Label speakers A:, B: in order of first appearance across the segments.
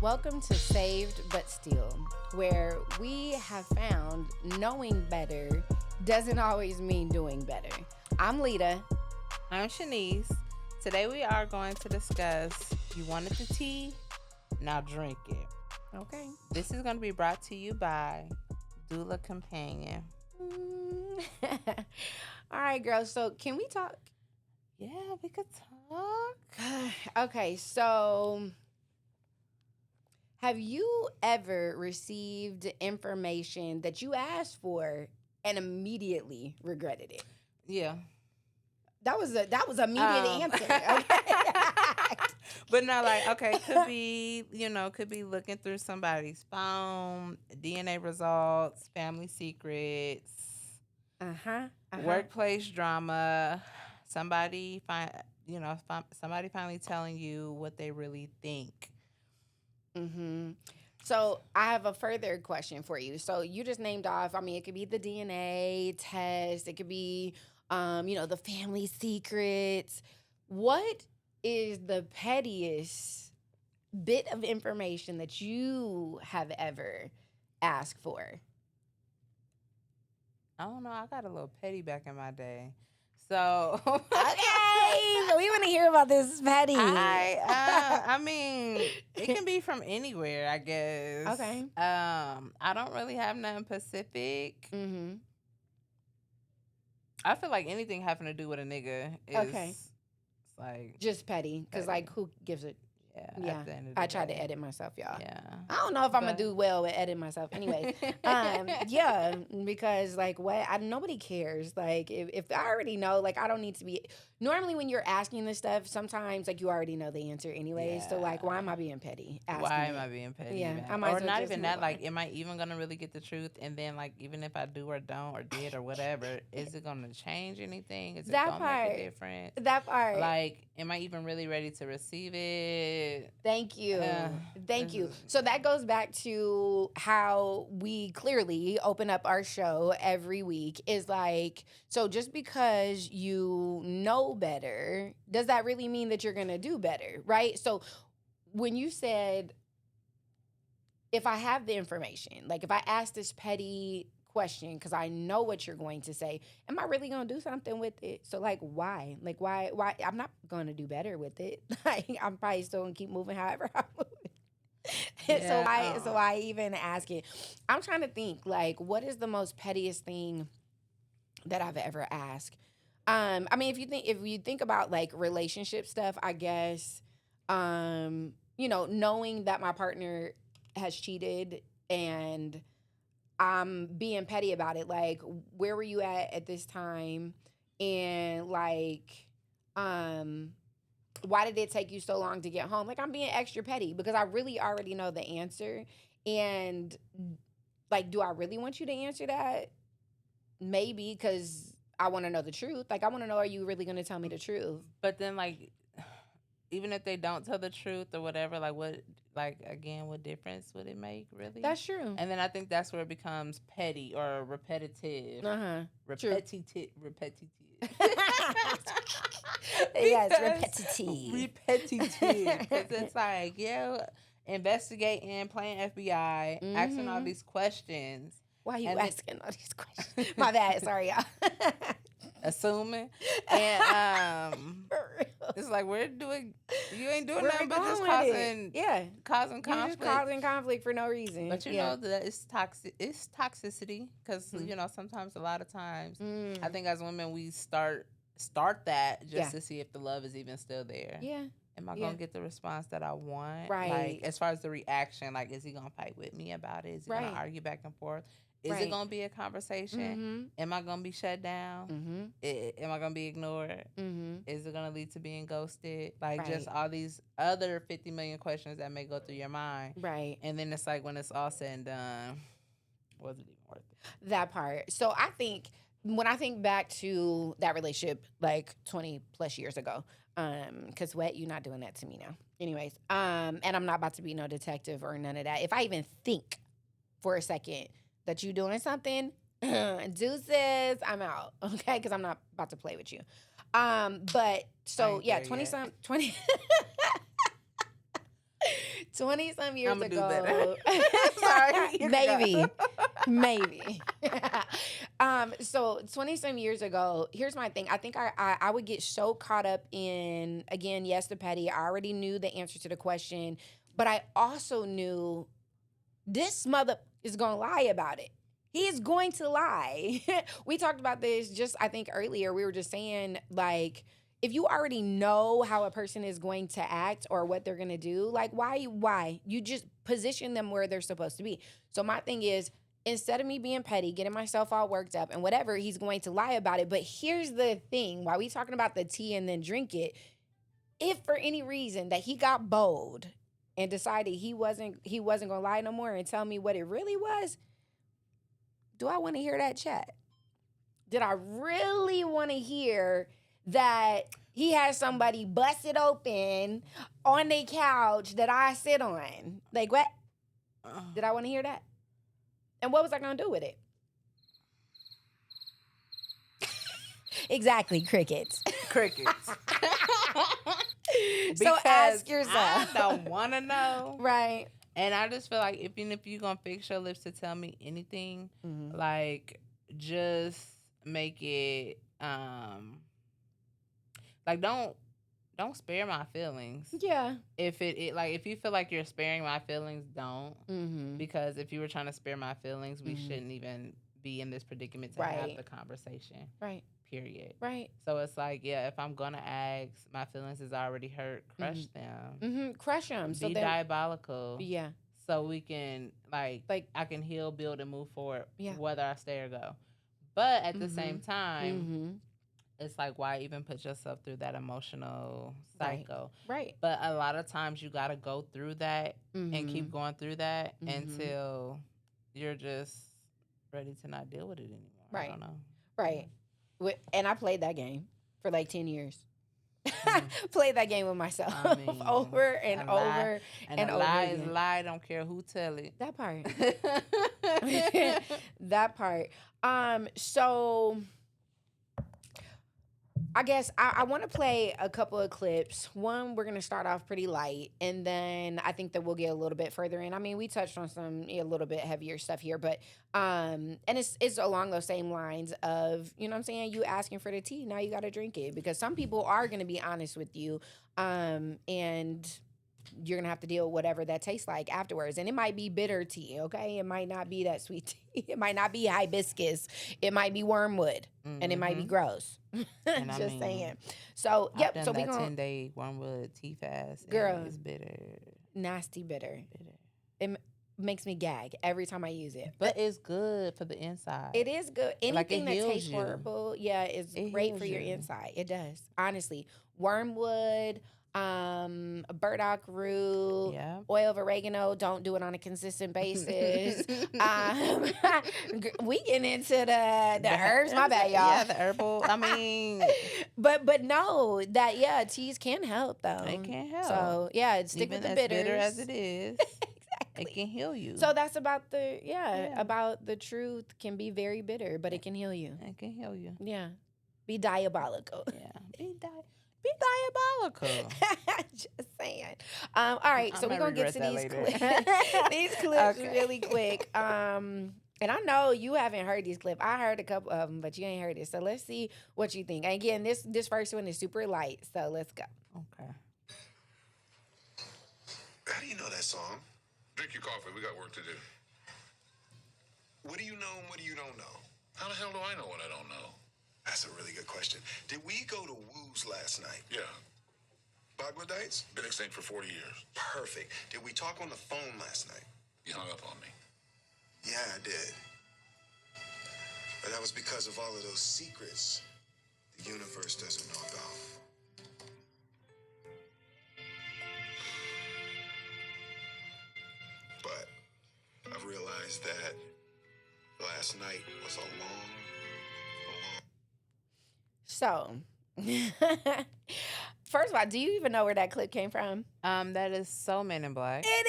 A: Welcome to Saved But Still, where we have found knowing better doesn't always mean doing better. I'm Lita.
B: I'm Shanice. Today we are going to discuss you wanted the tea, now drink it.
A: Okay.
B: This is going to be brought to you by Doula Companion.
A: All right, girls. So can we talk?
B: Yeah, we could talk.
A: Okay, so have you ever received information that you asked for and immediately regretted it?
B: Yeah.
A: That was immediate answer. Okay.
B: But not like, okay, could be looking through somebody's phone, DNA results, family secrets, workplace drama, somebody somebody finally telling you what they really think.
A: Mm-hmm. So I have a further question for you. So you just named off, it could be the DNA test, it could be, the family secrets. What is the pettiest bit of information that you have ever asked for?
B: I don't know. I got a little petty back in my day. So
A: okay, so we want to hear about this petty.
B: I mean, it can be from anywhere, I guess.
A: Okay.
B: I don't really have nothing specific.
A: Mm-hmm.
B: I feel like anything having to do with a nigga is like
A: just petty, because who gives it?
B: Yeah. At the end of the
A: I tried
B: day.
A: to edit myself, y'all.
B: Yeah.
A: I don't know if I'm gonna do well with editing myself. Anyways, because nobody cares. Like if I already know, I don't need to be. Normally, when you're asking this stuff, sometimes you already know the answer anyways. So why am I being petty?
B: Why am I being petty?
A: Yeah,
B: man?
A: I might
B: or
A: as well
B: not
A: just
B: even
A: move
B: that.
A: on.
B: Am I even gonna really get the truth? And then even if I do or don't or did or whatever, is it gonna change anything? Is it gonna make a difference?
A: That part.
B: Am I even really ready to receive it?
A: Thank you. Thank you. So that goes back to how we clearly open up our show every week is so just because you know better, does that really mean that you're going to do better, right? So when you said, if I have the information, if I ask this petty question because I know what you're going to say, am I really going to do something with it? So why? Why? I'm not going to do better with it. I'm probably still going to keep moving however I move.
B: Yeah.
A: So why even ask it? I'm trying to think what is the most pettiest thing that I've ever asked? If you think about relationship stuff, I guess knowing that my partner has cheated and I'm being petty about it. Where were you at this time? And why did it take you so long to get home? I'm being extra petty because I really already know the answer. And do I really want you to answer that? Maybe, because I want to know the truth. I want to know, are you really going to tell me the truth?
B: But then even if they don't tell the truth or whatever, what difference would it make, really?
A: That's true.
B: And then I think that's where it becomes petty or repetitive. Repetitive.
A: Yes, repetitive.
B: Repetitive. Because it's investigating, playing FBI, asking all these questions.
A: Why are you asking all these questions? My bad. Sorry, y'all.
B: Assuming. And it's you ain't doing nothing but just causing conflict.
A: You're just causing conflict for no reason.
B: But you know that it's toxicity because sometimes, a lot of times, I think as women we start that just to see if the love is even still there.
A: Yeah.
B: Am I gonna get the response that I want?
A: Right.
B: As far as the reaction, is he gonna fight with me about it? Is he gonna argue back and forth? Is it gonna be a conversation? Am I gonna be shut down? Am I gonna be ignored? Is it gonna lead to being ghosted? Just all these other 50 million questions that may go through your mind.
A: Right.
B: And then it's when it's all said and done, was it even worth it?
A: That part. So I think when I think back to that relationship 20 plus years ago, because you're not doing that to me now. Anyways, and I'm not about to be no detective or none of that. If I even think for a second that you doing something, deuces, I'm out. Okay, because I'm not about to play with you. But so yeah, 20 20-some years
B: I'm
A: ago.
B: Sorry.
A: Maybe. So 20-some years ago, here's my thing. I think I would get so caught up in, again, yes, the petty. I already knew the answer to the question, but I also knew this mother is going to lie about it. He is going to lie. We talked about this just, I think, earlier. We were just saying, like, if you already know how a person is going to act or what they're going to do, like, why? You just position them where they're supposed to be. So my thing is, instead of me being petty, getting myself all worked up and whatever, he's going to lie about it. But here's the thing. While we talking about the tea and then drink it, if for any reason that he got bold and decided he wasn't going to lie no more and tell me what it really was, do I want to hear that chat? Did I really want to hear that he has somebody busted open on the couch that I sit on? Like, what? Did I want to hear that? And what was I going to do with it? Exactly, crickets. So ask yourself.
B: I don't want to know.
A: Right.
B: And I just feel like even if you're going to fix your lips to tell me anything, like, just make it, like, don't spare my feelings.
A: Yeah.
B: If if you feel like you're sparing my feelings, don't. Because if you were trying to spare my feelings, we shouldn't even be in this predicament to have the conversation.
A: Right.
B: Period.
A: Right.
B: So it's like, yeah, if I'm going to ask, my feelings is already hurt, crush them.
A: Crush them.
B: Be diabolical.
A: Yeah.
B: So we can, like I can heal, build, and move forward, whether I stay or go. But at the same time, it's like, why even put yourself through that emotional cycle?
A: Right.
B: But a lot of times you got to go through that and keep going through that until you're just ready to not deal with it anymore.
A: Right.
B: I don't know.
A: Right. And I played that game for like 10 years. Played that game with myself over and over and over.
B: Lie is lie. Don't care who tell it.
A: That part. That part. So I guess I want to play a couple of clips. One, we're going to start off pretty light, and then I think that we'll get a little bit further in. I mean, we touched on some a little bit heavier stuff here, but and it's along those same lines of, you know what I'm saying, you asking for the tea, now you got to drink it, because some people are going to be honest with you, and you're going to have to deal with whatever that tastes like afterwards. And it might be bitter tea, okay? It might not be that sweet tea. It might not be hibiscus. It might be wormwood, and it might be gross. Just saying. So, yep.
B: I've done
A: so we
B: that
A: going
B: 10-day wormwood tea fast.
A: Girl,
B: it's bitter.
A: Nasty bitter. It makes me gag every time I use it.
B: But it's good for the inside.
A: It is good. Anything that tastes horrible, is great for your inside. It does. Honestly. Wormwood, burdock root, oil of oregano. Don't do it on a consistent basis. We getting into the herbs. My bad, y'all.
B: Yeah, the herbal. I mean,
A: but no, that teas can help though.
B: It can help.
A: So stick
B: even
A: with the
B: as
A: bitters.
B: bitter as it is. Exactly. It can heal you.
A: So that's about about the truth can be very bitter, but it can heal you.
B: It can heal you.
A: Yeah. Be diabolical.
B: Yeah. Be diabolical.
A: Just saying. All right, so we're gonna get to these clips really quick. And I know you haven't heard these clips. I heard a couple of them, but you ain't heard it. So let's see what you think. And again, this first one is super light. So let's go.
B: Okay.
C: How do you know that song?
D: Drink your coffee. We got work to do.
C: What do you know and what do you don't know?
D: How the hell do I know what I don't know?
C: That's a really good question. Did we go to Woo's last night?
D: Yeah.
C: Baghladites?
D: Been extinct for 40 years.
C: Perfect. Did we talk on the phone last night?
D: You hung up on me.
C: Yeah, I did. But that was because of all of those secrets the universe doesn't know about. But I've realized that last night was a long.
A: So, first of all, do you even know where that clip came from?
B: That is so Men in Black.
A: It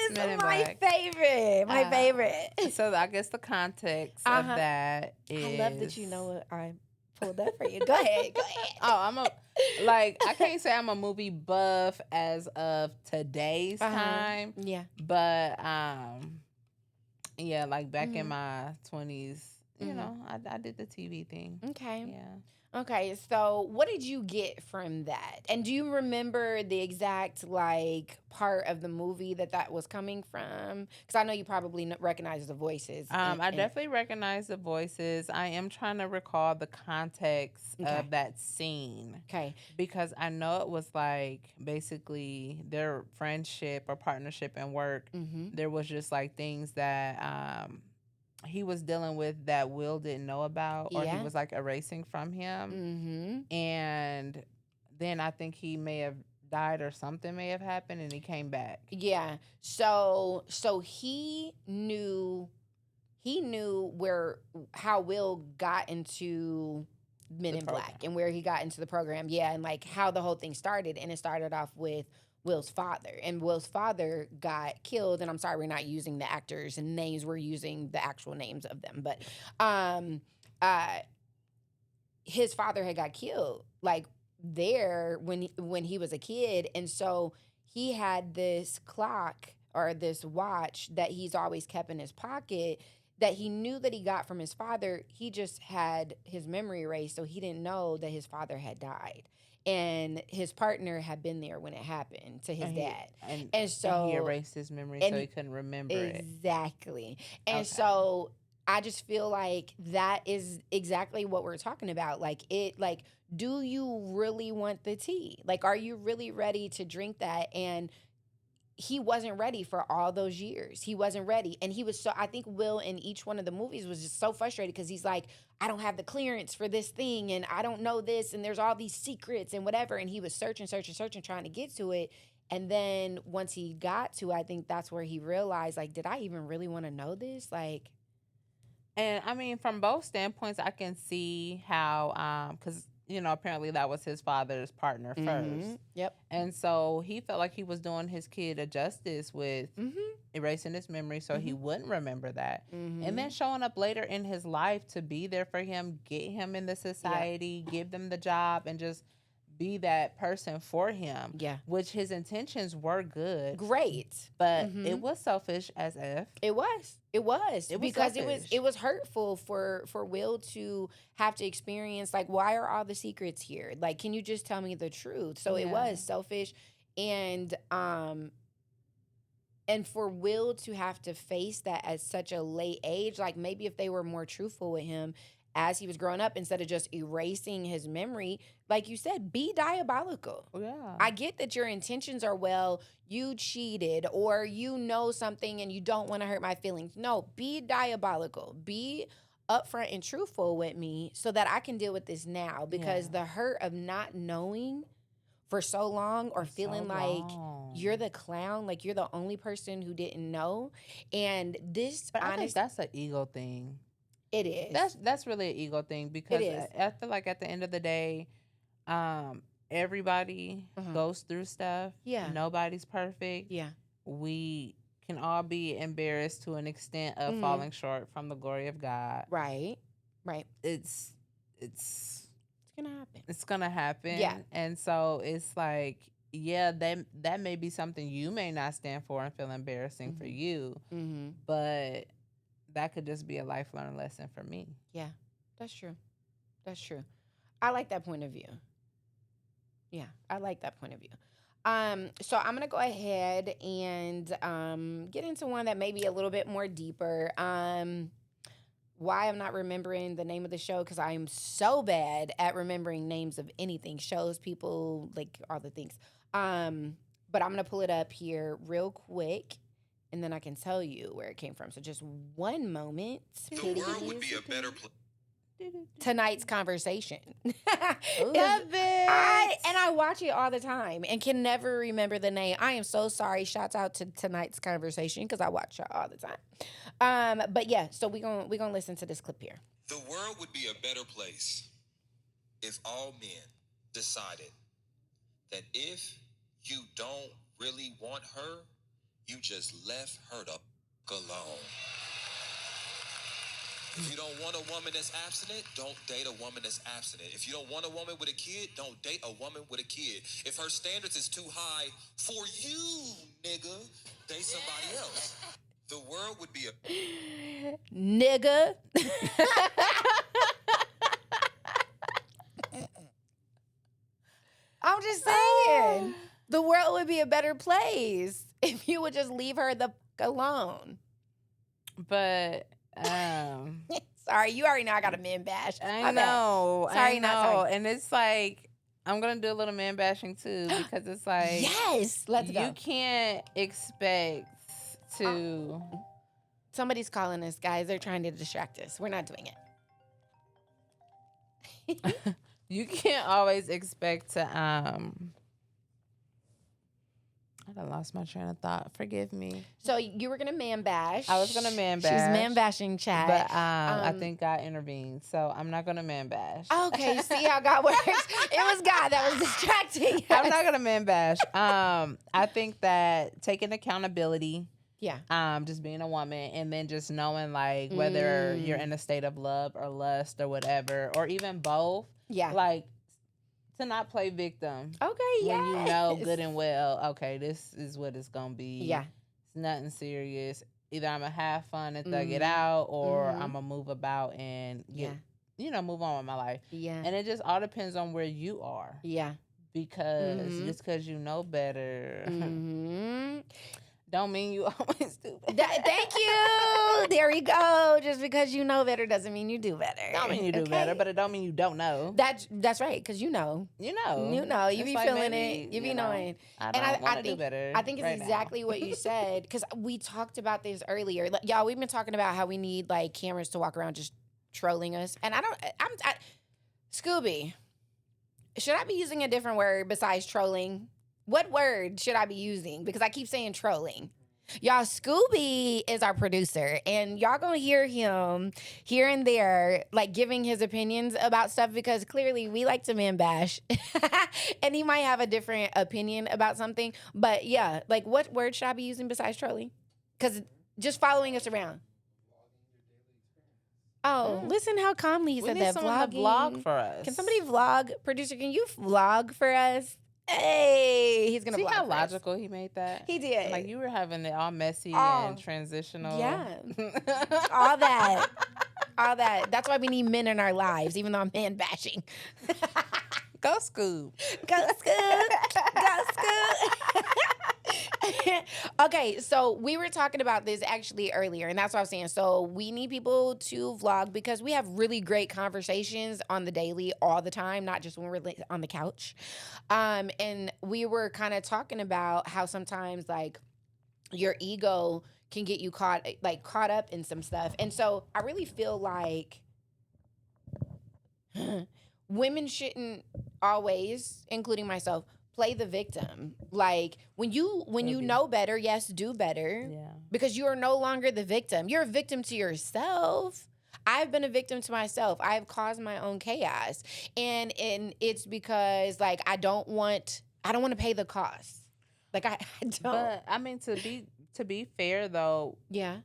A: is
B: Men in
A: my
B: Black.
A: favorite. My favorite.
B: So I guess the context of that is.
A: I love that you know what I'm pulled up for you. Go ahead.
B: Oh, I can't say I'm a movie buff as of today's time.
A: Yeah.
B: But yeah, like back in my 20s, you know, I did the TV thing.
A: Okay.
B: Yeah.
A: Okay, so what did you get from that? And do you remember the exact like part of the movie that was coming from? Because I know you probably recognize the voices.
B: I definitely recognize the voices. I am trying to recall the context of that scene.
A: Okay.
B: Because I know it was like basically their friendship or partnership and work. There was just like things that he was dealing with that Will didn't know about, or he was like erasing from him. And then I think he may have died or something may have happened and he came back.
A: Yeah. So he knew how Will got into Men in Black and where he got into the program. Yeah, and like how the whole thing started. And it started off with Will's father. And Will's father got killed. And I'm sorry, we're not using the actors and names. We're using the actual names of them. But his father had got killed like there when he was a kid. And so he had this clock or this watch that he's always kept in his pocket that he knew that he got from his father. He just had his memory erased, so he didn't know that his father had died. And his partner had been there when it happened to his dad. And so
B: he erased his memory so he couldn't remember it.
A: Exactly. And so I just feel like that is exactly what we're talking about. Like do you really want the tea? Like, are you really ready to drink that? And he wasn't ready for all those years. He wasn't ready. And I think Will in each one of the movies was just so frustrated because he's like, I don't have the clearance for this thing and I don't know this and there's all these secrets and whatever. And he was searching, trying to get to it. And then once he got to it, I think that's where he realized, like, did I even really want to know this? Like,
B: and I mean, from both standpoints, I can see how, because you know, apparently that was his father's partner first.
A: Yep.
B: And so he felt like he was doing his kid a justice with erasing his memory so he wouldn't remember that. And then showing up later in his life to be there for him, get him in the society, give them the job, and just be that person for him.
A: Yeah.
B: Which his intentions were good.
A: Great.
B: But it was selfish as if.
A: It was because
B: selfish.
A: it was hurtful for Will to have to experience, like, why are all the secrets here? Like, can you just tell me the truth? So it was selfish. And for Will to have to face that at such a late age, like maybe if they were more truthful with him as he was growing up, instead of just erasing his memory, like you said, be diabolical.
B: Yeah.
A: I get that your intentions are well, you cheated or you know something and you don't want to hurt my feelings. No, be diabolical. Be upfront and truthful with me so that I can deal with this now, because the hurt of not knowing for so long or feeling like you're the clown, like you're the only person who didn't know. And this,
B: but I think that's an ego thing.
A: It is.
B: That's really an ego thing, because I feel like at the end of the day, everybody goes through stuff.
A: Yeah.
B: Nobody's perfect.
A: Yeah.
B: We can all be embarrassed to an extent of falling short from the glory of God.
A: Right.
B: It's
A: gonna happen.
B: It's gonna happen.
A: Yeah.
B: And so it's like, yeah, that may be something you may not stand for and feel embarrassing for you. But that could just be a life learned lesson for me.
A: Yeah, that's true. I like that point of view. Yeah, I like that point of view. So I'm gonna go ahead and get into one that may be a little bit more deeper. Why I'm not remembering the name of the show, because I am so bad at remembering names of anything, shows, people, like all the things. But I'm gonna pull it up here real quick, and then I can tell you where it came from. So just one moment.
C: The world would be a better place.
A: Tonight's Conversation.
B: Love it.
A: I watch it all the time and can never remember the name. I am so sorry. Shouts out to Tonight's Conversation, because I watch it all the time. But yeah, so we're gonna listen to this clip here.
C: The world would be a better place if all men decided that if you don't really want her, you just left her the fuck alone. If you don't want a woman that's abstinent, don't date a woman that's abstinent. If you don't want a woman with a kid, don't date a woman with a kid. If her standards is too high for you, nigga, date somebody else. The world would be a
A: nigga. I'm just saying, the world would be a better place if you would just leave her the fuck alone.
B: But
A: sorry, you already know I got a man bash.
B: I know.
A: Sorry,
B: I know.
A: not sorry.
B: And it's like, I'm gonna do a little man bashing too, because it's like,
A: yes, let's go.
B: You can't expect to.
A: Somebody's calling us, guys. They're trying to distract us. We're not doing it.
B: You can't always expect to I done lost my train of thought. Forgive me.
A: So you were gonna man bash.
B: I was gonna man bash.
A: She's man bashing chat.
B: But I think God intervened. So I'm not gonna man bash.
A: Okay, you see how God works? It was God that was distracting.
B: I'm not gonna man bash. I think that taking accountability.
A: Yeah.
B: Just being a woman, and then just knowing like whether you're in a state of love or lust or whatever, or even both.
A: Yeah.
B: Like, to not play victim.
A: Okay, yeah.
B: When you know good and well, okay, this is what it's gonna be.
A: Yeah.
B: It's nothing serious. Either I'm gonna have fun and thug it out, or I'm gonna move about and get, move on with my life.
A: Yeah.
B: And it just all depends on where you are.
A: Yeah.
B: Because just because you know better don't mean you always do better.
A: Thank you. There we go. Just because you know better doesn't mean you do better.
B: Don't mean you do better, but it don't mean you don't know.
A: That's right, because you know.
B: You know.
A: You know. You
B: It's
A: be
B: like
A: feeling
B: maybe,
A: it. You be knowing.
B: I think do better.
A: I think it's
B: right
A: exactly what you said, because we talked about this earlier. Like, y'all, we've been talking about how we need like cameras to walk around just trolling us. And Scooby, should I be using a different word besides trolling? What word should I be using? Because I keep saying trolling. Y'all, Scooby is our producer, and y'all gonna hear him here and there, like giving his opinions about stuff, because clearly we like to man bash, and he might have a different opinion about something. But yeah, like what word should I be using besides trolling? Because just following us around. Oh, listen how calmly he said that.
B: We need someone to vlog for us.
A: Can somebody vlog? Producer, can you vlog for us? Hey, he's gonna
B: see
A: vlog
B: how
A: for
B: logical
A: us.
B: he made that.
A: He did.
B: Like you were having it all messy and transitional.
A: Yeah, all that, all that. That's why we need men in our lives, even though I'm man bashing.
B: Go Scoob.
A: Go Scoob. Go Scoob. Okay, so we were talking about this actually earlier, and that's what I was saying. So we need people to vlog because we have really great conversations on the daily all the time, not just when we're on the couch. And we were kind of talking about how sometimes like your ego can get you caught up in some stuff. And so I really feel like women shouldn't always, including myself, play the victim. Like when you know better, yes, do better.
B: Yeah.
A: Because you are no longer the victim. You're a victim to yourself. I've been a victim to myself. I've caused my own chaos. And it's because like I don't want to pay the cost. Like I don't.
B: But I mean to be fair though,
A: yeah.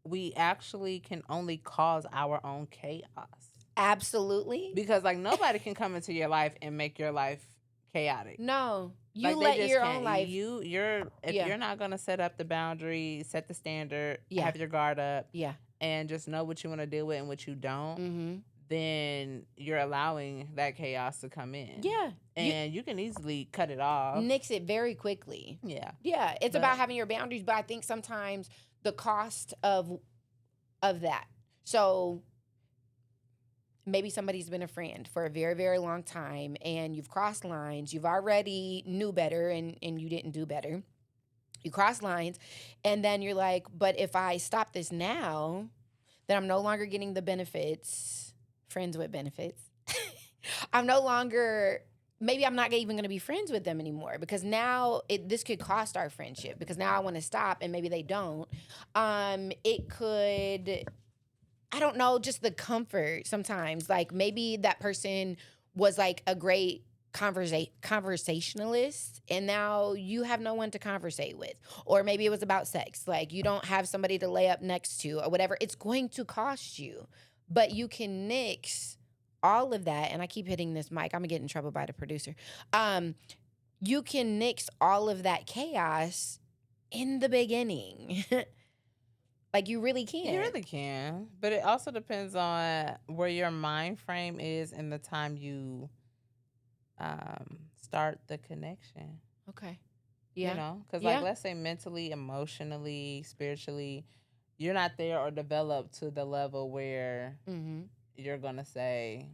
B: We actually can only cause our own chaos.
A: Absolutely.
B: Because like nobody can come into your life and make your life chaotic.
A: No, you
B: like,
A: let your own life.
B: If you're not gonna set up the boundary, set the standard,
A: Yeah.
B: have your guard up,
A: Yeah.
B: and just know what you want to deal with and what you don't,
A: Mm-hmm.
B: then you're allowing that chaos to come in.
A: Yeah.
B: And you can easily cut it off.
A: Nix it very quickly.
B: Yeah.
A: Yeah. It's about having your boundaries, but I think sometimes the cost of that. So maybe somebody's been a friend for a very, very long time and you've crossed lines. You've already knew better and you didn't do better. You cross lines and then you're like, but if I stop this now, then I'm no longer getting the benefits, friends with benefits. I'm no longer, maybe I'm not even going to be friends with them anymore because now this could cost our friendship because now I want to stop and maybe they don't. It could... I don't know, just the comfort sometimes. Like maybe that person was like a great conversationalist and now you have no one to conversate with. Or maybe it was about sex. Like you don't have somebody to lay up next to or whatever. It's going to cost you. But you can nix all of that, and I keep hitting this mic. I'm gonna get in trouble by the producer. You can nix all of that chaos in the beginning. Like, you really can.
B: You really can. But it also depends on where your mind frame is and the time you start the connection.
A: Okay. Yeah.
B: You know? Because, like, let's say mentally, emotionally, spiritually, you're not there or developed to the level where you're going to say,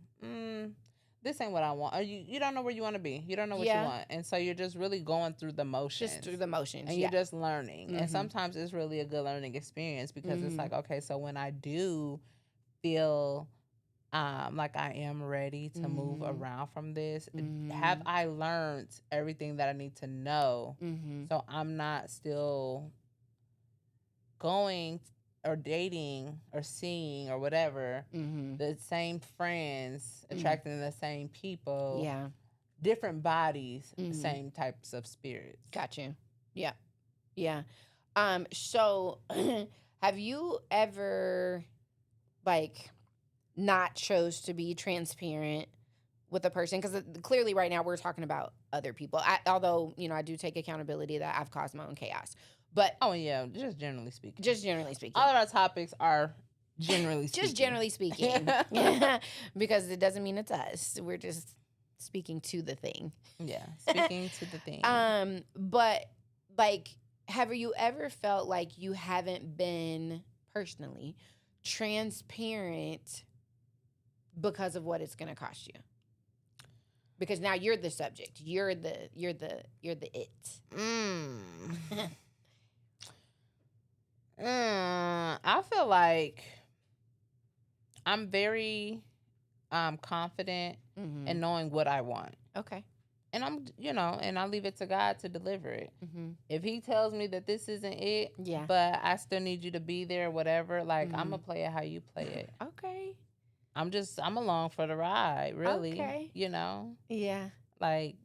B: this ain't what I want. Or you don't know where you want to be. You don't know what you want. And so you're just really going through the motions.
A: Just through the motions.
B: And you're just learning. And sometimes it's really a good learning experience because it's like, okay, so when I do feel like I am ready to move around from this, have I learned everything that I need to know so I'm not still going or dating or seeing or whatever the same friends, attracting the same people, different bodies, same types of spirits.
A: Got you. Yeah. So have you ever like not chose to be transparent with a person? Because clearly right now we're talking about other people. Although, I do take accountability that I've caused my own chaos. But
B: just generally speaking.
A: All
B: of our topics are generally speaking.
A: Just generally speaking. Because it doesn't mean it's us. We're just speaking to the thing.
B: Yeah, speaking to the thing.
A: But like, have you ever felt like you haven't been personally transparent because of what it's going to cost you? Because now you're the subject. You're the it.
B: I feel like I'm very confident in knowing what I want.
A: Okay.
B: And and I leave it to God to deliver it. If he tells me that this isn't it, but I still need you to be there, whatever, like I'm going to play it how you play it.
A: Okay.
B: I'm along for the ride, really.
A: Okay.
B: Yeah. Like,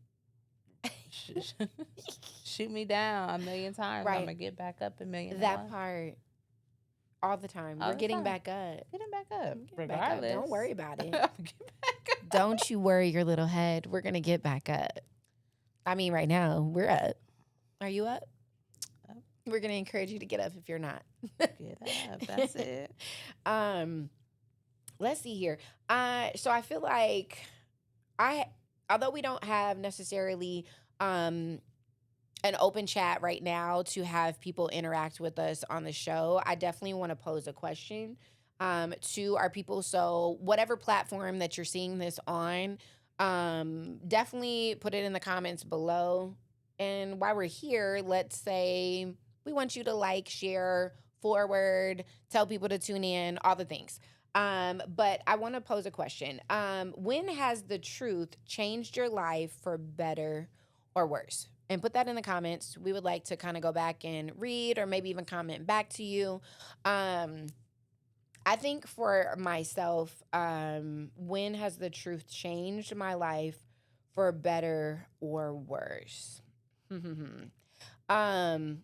B: shoot me down a million times.
A: Right.
B: I'm going to get back up a million
A: That
B: times.
A: part. All the time. We're getting back up.
B: Getting back up.
A: Regardless.
B: Back up.
A: Don't worry about it.
B: Get back up.
A: Don't you worry your little head. We're going to get back up. I mean, right now, we're up. Are you up? We're going to encourage you to get up if you're not.
B: Get up. That's it.
A: Let's see here. So I feel like although we don't have necessarily an open chat right now to have people interact with us on the show, I definitely want to pose a question to our people. So whatever platform that you're seeing this on, definitely put it in the comments below. And while we're here, let's say we want you to like, share, forward, tell people to tune in, all the things. But I want to pose a question. When has the truth changed your life for better or worse? And put that in the comments. We would like to kind of go back and read or maybe even comment back to you. I think for myself, when has the truth changed my life for better or worse? I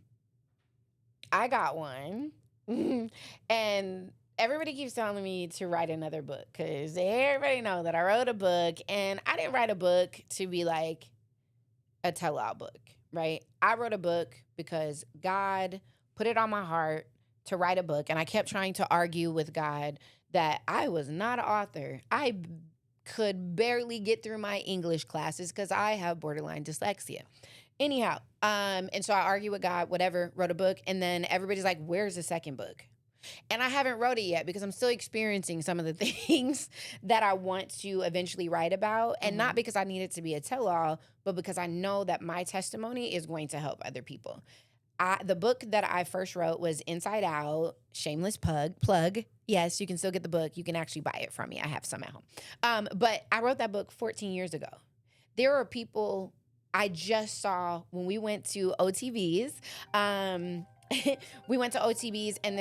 A: got one. And everybody keeps telling me to write another book because everybody know that I wrote a book, and I didn't write a book to be like a tell-all book, right? I wrote a book because God put it on my heart to write a book, and I kept trying to argue with God that I was not an author. I could barely get through my English classes because I have borderline dyslexia. Anyhow, and so I argued with God, whatever, wrote a book, and then everybody's like, where's the second book? And I haven't wrote it yet because I'm still experiencing some of the things that I want to eventually write about. And not because I need it to be a tell-all, but because I know that my testimony is going to help other people. The book that I first wrote was Inside Out, shameless plug. Yes, you can still get the book. You can actually buy it from me. I have some at home. But I wrote that book 14 years ago. There are people I just saw when we went to OTVs. We went to OTBs, and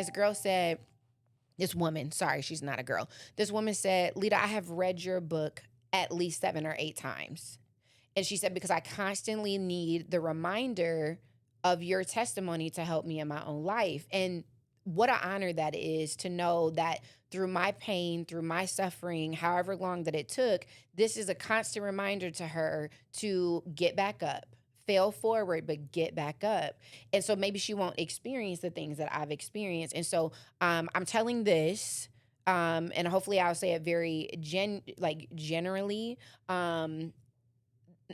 A: this woman, sorry, she's not a girl. This woman said, Lita, I have read your book at least 7 or 8 times. And she said, because I constantly need the reminder of your testimony to help me in my own life. And what an honor that is to know that through my pain, through my suffering, however long that it took, this is a constant reminder to her to get back up, fail forward, but get back up. And so maybe she won't experience the things that I've experienced. And so I'm telling this, and hopefully I'll say it very generally,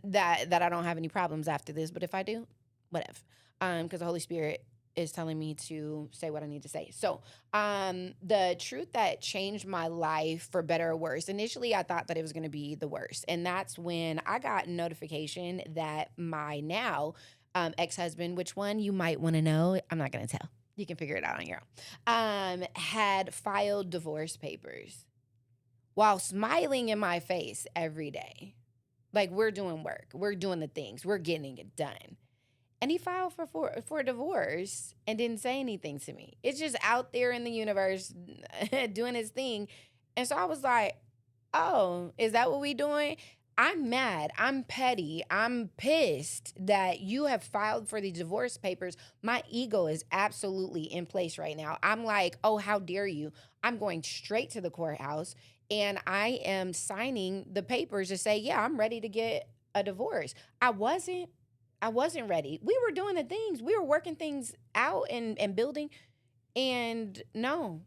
A: that I don't have any problems after this. But if I do, whatever. Because the Holy Spirit is telling me to say what I need to say. So, the truth that changed my life for better or worse, initially I thought that it was going to be the worst. And that's when I got notification that my now ex-husband, which one you might want to know, I'm not going to tell. You can figure it out on your own, had filed divorce papers while smiling in my face every day. Like, we're doing work. We're doing the things. We're getting it done. And he filed for divorce and didn't say anything to me. It's just out there in the universe doing his thing. And so I was like, oh, is that what we doing? I'm mad. I'm petty. I'm pissed that you have filed for the divorce papers. My ego is absolutely in place right now. I'm like, oh, how dare you? I'm going straight to the courthouse and I am signing the papers to say, yeah, I'm ready to get a divorce. I wasn't ready. We were doing the things. We were working things out and building. And no,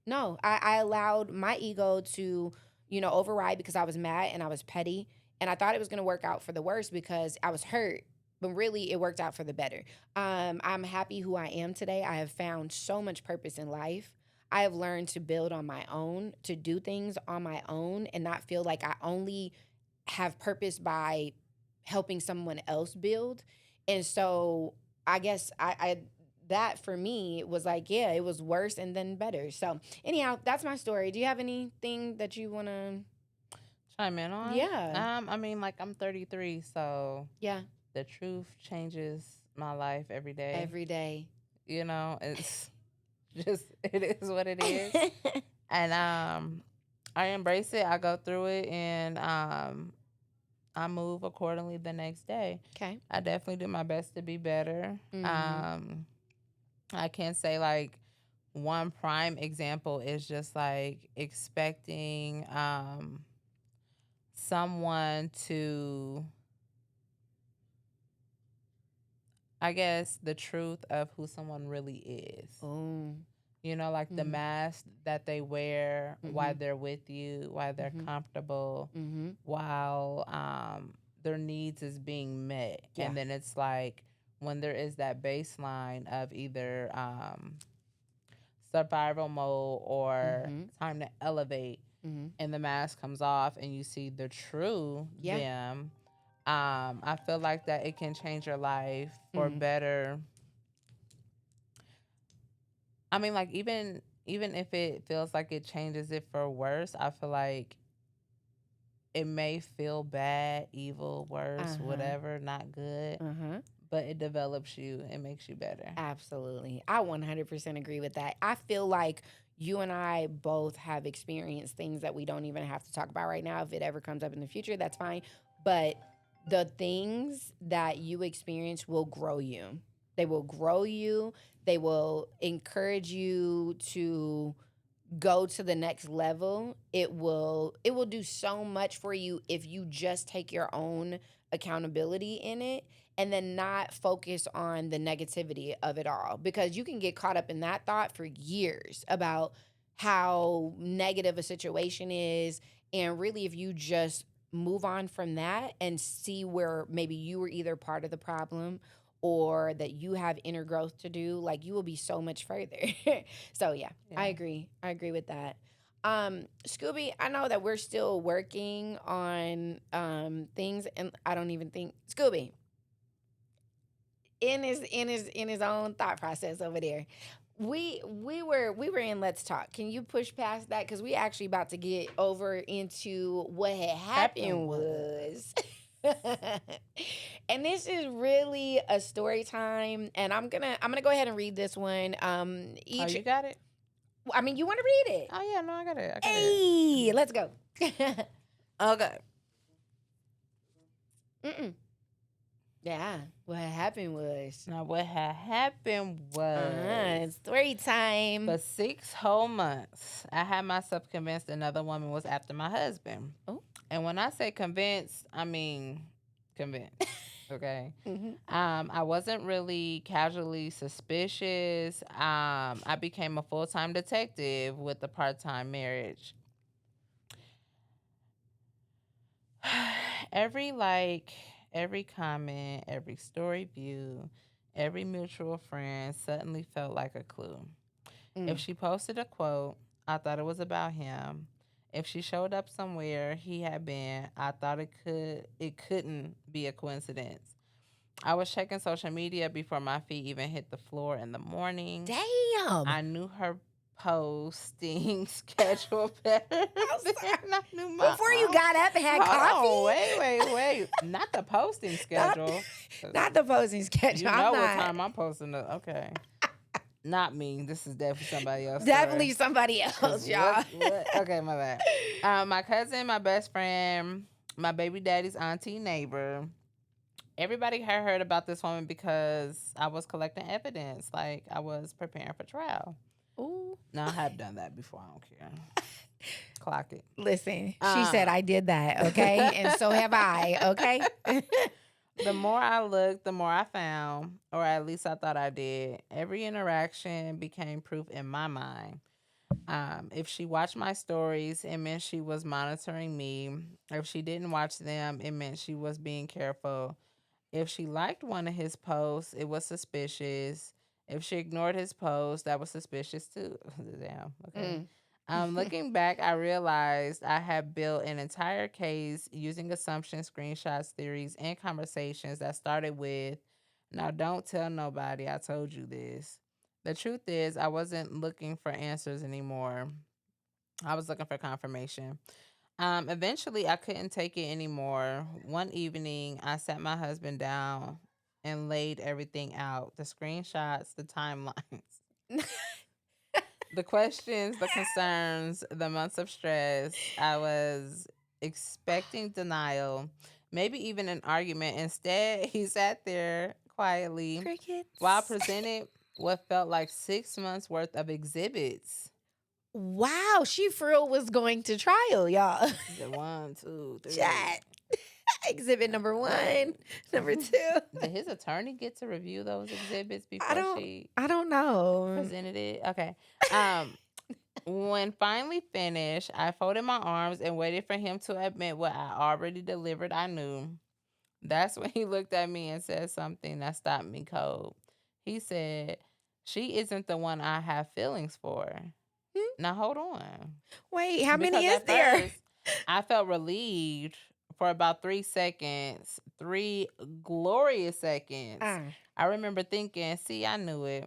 A: I allowed my ego to, override because I was mad and I was petty. And I thought it was going to work out for the worse because I was hurt. But really, it worked out for the better. I'm happy who I am today. I have found so much purpose in life. I have learned to build on my own, to do things on my own and not feel like I only have purpose by helping someone else build. And so I guess I that for me was like, yeah, it was worse and then better. So anyhow, that's my story. Do you have anything that you want to
B: chime in on?
A: Yeah.
B: I mean, like, I'm 33, so
A: yeah,
B: the truth changes my life every day.
A: Every day.
B: It's just, it is what it is. And I embrace it. I go through it, and I move accordingly the next day.
A: Okay.
B: I definitely do my best to be better. Mm-hmm. I can say, like, one prime example is just like expecting someone to, I guess, the truth of who someone really is.
A: Oh.
B: Like the mask that they wear while they're with you, while they're comfortable, while their needs is being met. Yeah. And then it's like when there is that baseline of either survival mode or time to elevate, and the mask comes off and you see the true them, I feel like that it can change your life for better. I mean, like, even if it feels like it changes it for worse, I feel like it may feel bad, evil, worse, whatever, not good, but it develops you and makes you better.
A: Absolutely. I 100% agree with that. I feel like you and I both have experienced things that we don't even have to talk about right now. If it ever comes up in the future, that's fine. But the things that you experience will grow you. They will grow you. They will encourage you to go to the next level. It will do so much for you if you just take your own accountability in it and then not focus on the negativity of it all. Because you can get caught up in that thought for years about how negative a situation is. And really, if you just move on from that and see where maybe you were either part of the problem or that you have inner growth to do, like, you will be so much further. So yeah, I agree with that. Scooby, I know that we're still working on things, and I don't even think Scooby in his own thought process over there. We were in Let's Talk. Can you push past that? Because we actually about to get over into what had happened was. And this is really a story time, and I'm gonna go ahead and read this one.
B: You got it?
A: I mean, you want to read it?
B: Oh yeah, no, I got it.
A: Hey, let's go.
B: Okay.
A: Yeah. What had happened was.
B: Now, what had happened was
A: story time.
B: for 6 whole months, I had myself convinced another woman was after my husband.
A: Oh.
B: And when I say convinced, I mean convinced. Okay. I wasn't really casually suspicious. I became a full-time detective with a part-time marriage. Every like, every comment, every story view, every mutual friend suddenly felt like a clue. If she posted a quote, I thought it was about him. If she showed up somewhere he had been, I thought it couldn't be a coincidence. I was checking social media before my feet even hit the floor in the morning.
A: Damn.
B: I knew her posting schedule better than I knew my
A: Before you got up and had coffee?
B: Oh, wait. Not the posting schedule.
A: Not the posting schedule.
B: You know what time I'm posting it. Okay. Not me. This is definitely somebody else.
A: Definitely somebody else, y'all.
B: Okay, my bad. My cousin, my best friend, my baby daddy's auntie, neighbor. Everybody had heard about this woman because I was collecting evidence. Like, I was preparing for trial.
A: Ooh.
B: Now, I have done that before. I don't care. Clock it.
A: Listen, she said I did that, okay? And so have I, okay?
B: The more I looked, the more I found, or at least I thought I did. Every interaction became proof in my mind. If she watched my stories, it meant she was monitoring me. If she didn't watch them, it meant she was being careful. If she liked one of his posts, it was suspicious. If she ignored his post, that was suspicious too. Damn. Okay. Looking back, I realized I had built an entire case using assumptions, screenshots, theories, and conversations that started with, "Now don't tell nobody I told you this." The truth is, I wasn't looking for answers anymore. I was looking for confirmation. Eventually, I couldn't take it anymore. One evening, I sat my husband down and laid everything out: the screenshots, the timelines. The questions, the concerns, the months of stress. I was expecting denial, maybe even an argument. Instead, he sat there quietly while presented what felt like 6 months worth of exhibits.
A: Wow, she for real was going to trial, y'all.
B: 1, 2, 3.
A: Chat. Exhibit number 1, number 2.
B: Did his attorney get to review those exhibits before
A: I don't know.
B: Presented it? Okay. When finally finished, I folded my arms and waited for him to admit what I already delivered. I knew. That's when he looked at me and said something that stopped me cold. He said, "She isn't the one I have feelings for." Now hold on.
A: Wait, how many is there?
B: First, I felt relieved for about 3 seconds, 3 glorious seconds. I remember thinking, "See, I knew it.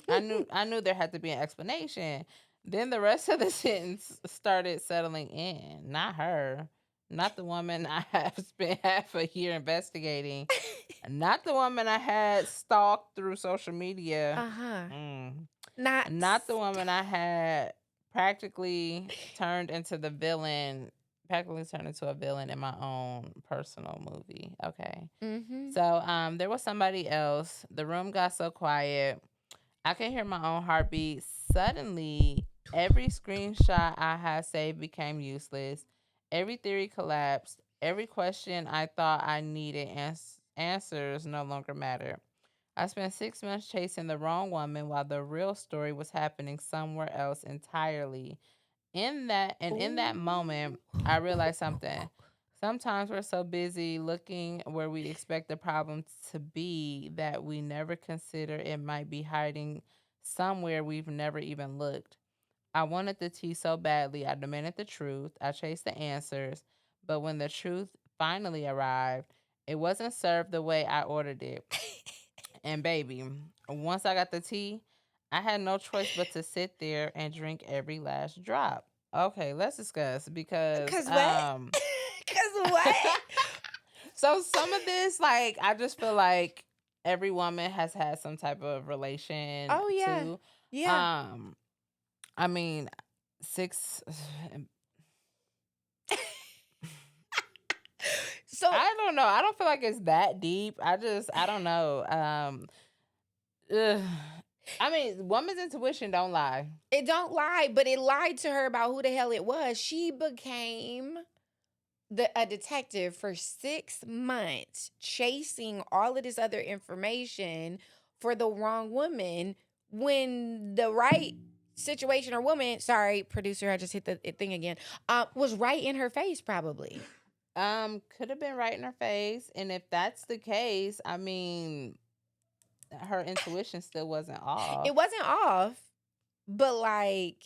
B: I knew there had to be an explanation." Then the rest of the sentence started settling in. Not her. Not the woman I have spent half a year investigating. Not the woman I had stalked through social media. Not the woman I had practically turned into a villain in my own personal movie. Okay. So there was somebody else. The room got so quiet. I could hear my own heartbeat. Suddenly, every screenshot I had saved became useless. Every theory collapsed. Every question I thought I needed answers no longer mattered. I spent 6 months chasing the wrong woman while the real story was happening somewhere else entirely. In that moment, I realized something. Sometimes we're so busy looking where we expect the problem to be that we never consider it might be hiding somewhere we've never even looked. I wanted the tea so badly. I demanded the truth. I chased the answers. But when the truth finally arrived, it wasn't served the way I ordered it. And baby, once I got the tea, I had no choice but to sit there and drink every last drop. Okay, let's discuss because
A: what? Because what?
B: So some of this, like, I just feel like every woman has had some type of relation.
A: Oh yeah,
B: too.
A: yeah.
B: I mean, 6.
A: So
B: I don't know. I don't feel like it's that deep. I don't know. I mean, woman's intuition don't lie.
A: It don't lie, but it lied to her about who the hell it was. She became a detective for 6 months, chasing all of this other information for the wrong woman when the right situation or woman, sorry, producer, I just hit the thing again, was right in her face probably.
B: Could have been right in her face. And if that's the case, I mean, her intuition still wasn't off.
A: It wasn't off, but like,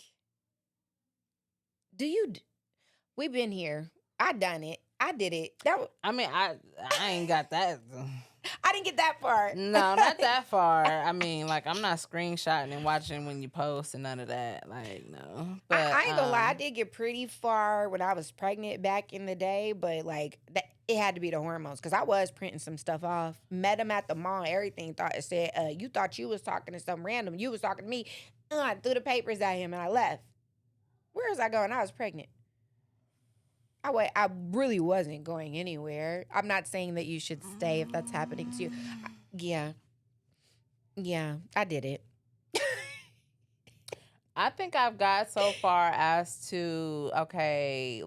A: we've been here. I done it. I did it.
B: I mean, I ain't got that.
A: I didn't get that far.
B: No, not that far. I mean, like, I'm not screenshotting and watching when you post and none of that. Like, no. But
A: I ain't gonna lie, I did get pretty far when I was pregnant back in the day, but like it had to be the hormones because I was printing some stuff off. Met him at the mall, everything. Thought it said, you thought you was talking to some random. You was talking to me. I threw the papers at him and I left. Where was I going? I was pregnant. I really wasn't going anywhere. I'm not saying that you should stay if that's happening to you. Yeah, I did it.
B: I think I've got so far as to,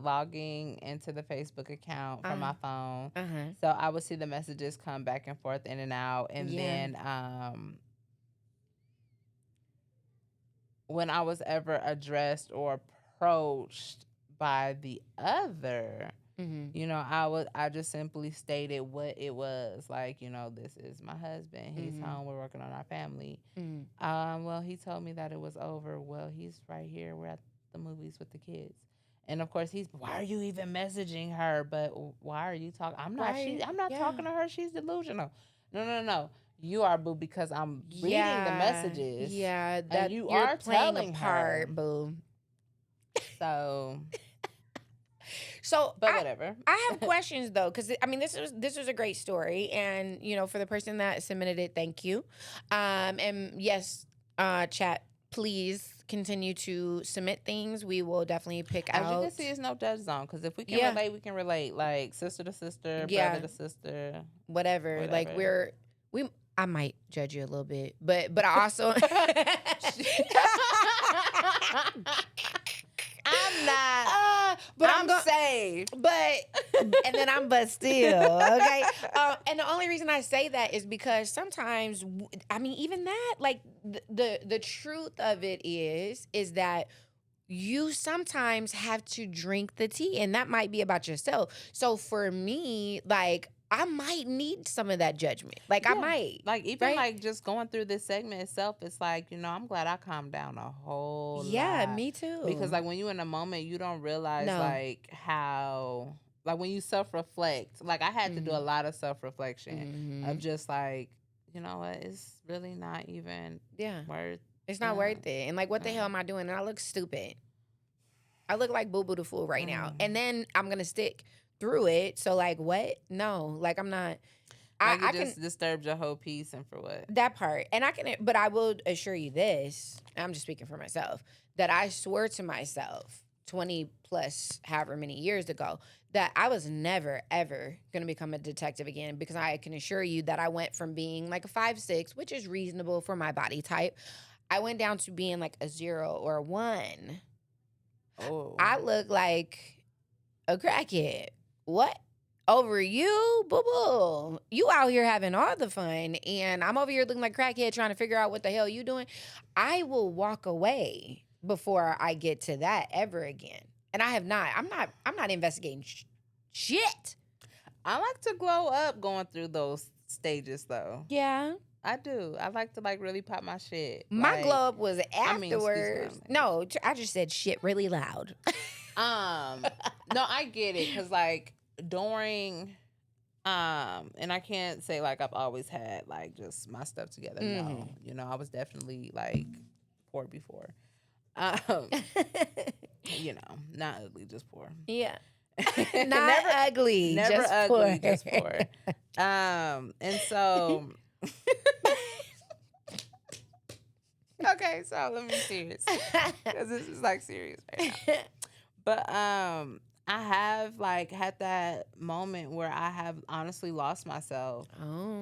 B: logging into the Facebook account from my phone. So I would see the messages come back and forth in and out. And then when I was ever addressed or approached by the other, I just simply stated what it was. Like, this is my husband. He's home. We're working on our family. Well, he told me that it was over. Well, he's right here. We're at the movies with the kids. And of course, why are you even messaging her? But why are you talking? I'm not talking to her. She's delusional. No. You are, boo, because I'm reading the messages.
A: Yeah,
B: that you are
A: playing
B: telling
A: a part,
B: her.
A: boo.
B: But whatever.
A: I have questions though, because I mean, this was a great story, and for the person that submitted it, thank you. And yes, chat, please continue to submit things. We will definitely pick out.
B: As you can see, it's no judge zone, because if we can relate, we can relate. Like sister to sister, brother to sister,
A: whatever. Like I might judge you a little bit, but I also.
B: I'm not, but I'm saved.
A: And then but still, okay? And the only reason I say that is because sometimes, I mean, even that, like, the truth of it is that you sometimes have to drink the tea, and that might be about yourself. So for me, like, I might need some of that judgment. Like, I might.
B: Like, even like just going through this segment itself, it's like, I'm glad I calmed down a whole lot.
A: Yeah, me too.
B: Because, like, when you're in a moment, you don't realize, like, how, like, when you self-reflect, like, I had to do a lot of self-reflection of just, like, you know what, it's really not even worth.
A: It's not worth it. And, like, what the hell am I doing? And I look stupid. I look like Boo Boo the Fool right now. And then I'm going to stick through it. So, like, what? No, like, I'm not.
B: Like, I just disturbed your whole piece, and for what?
A: That part. And but I will assure you this, I'm just speaking for myself, that I swore to myself 20 plus however many years ago that I was never, ever going to become a detective again, because I can assure you that I went from being like a 5'6", which is reasonable for my body type. I went down to being like a 0 or a 1.
B: Oh.
A: I look like a crackhead. What? Over you? Boo-boo. You out here having all the fun, and I'm over here looking like crackhead trying to figure out what the hell you doing. I will walk away before I get to that ever again. And I have not. I'm not investigating shit.
B: I like to glow up going through those stages, though.
A: Yeah.
B: I do. I like to, like, really pop my shit.
A: My
B: like,
A: glow up was afterwards. No, I just said shit really loud.
B: No, I get it, because, like, during, and I can't say, like, I've always had, like, just my stuff together. No, I was definitely, like, poor before. Not ugly, just poor.
A: Yeah. Not ugly,
B: never
A: just
B: ugly,
A: poor.
B: just poor. And so, okay, so let me be serious, because this is, like, serious right now. But I have like had that moment where I have honestly lost myself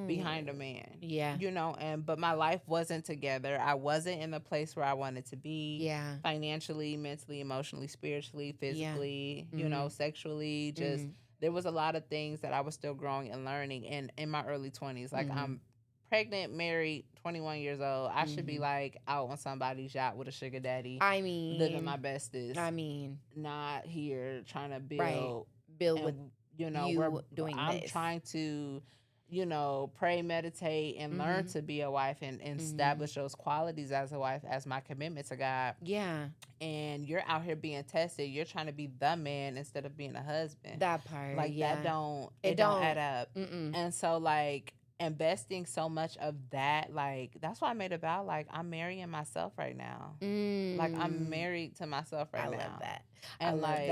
B: behind a man.
A: Yeah.
B: You know, but my life wasn't together. I wasn't in the place where I wanted to be.
A: Yeah.
B: Financially, mentally, emotionally, spiritually, physically, you know, sexually. Just there was a lot of things that I was still growing and learning in my early 20s. Like I'm pregnant, married, 21 years old. I should be like out on somebody's yacht with a sugar daddy.
A: I mean,
B: living my bestest.
A: I mean,
B: not here trying to build.
A: Right. Build with,
B: you know,
A: you doing
B: I'm
A: this.
B: trying to, you know, pray, meditate, and learn to be a wife and establish those qualities as a wife as my commitment to God.
A: Yeah.
B: And you're out here being tested. You're trying to be the man instead of being a husband.
A: That part.
B: Like
A: yeah.
B: that don't add up. And so like investing so much of that, like that's why I made a vow. Like I'm marrying myself right now. Like I'm married to myself right now.
A: I love that.
B: And
A: I love
B: like,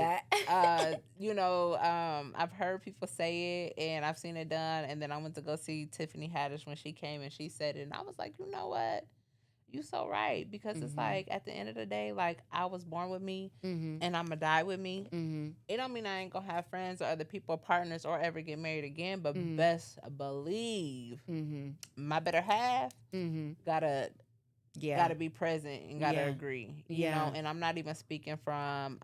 A: that.
B: you know, I've heard people say it and I've seen it done. And then I went to go see Tiffany Haddish when she came and she said it. And I was like, you know what? You so right. Because it's like at the end of the day, like I was born with me and I'm gonna die with me. It don't mean I ain't gonna have friends or other people, partners, or ever get married again. But best believe my better half gotta be present and gotta agree. You know, and I'm not even speaking from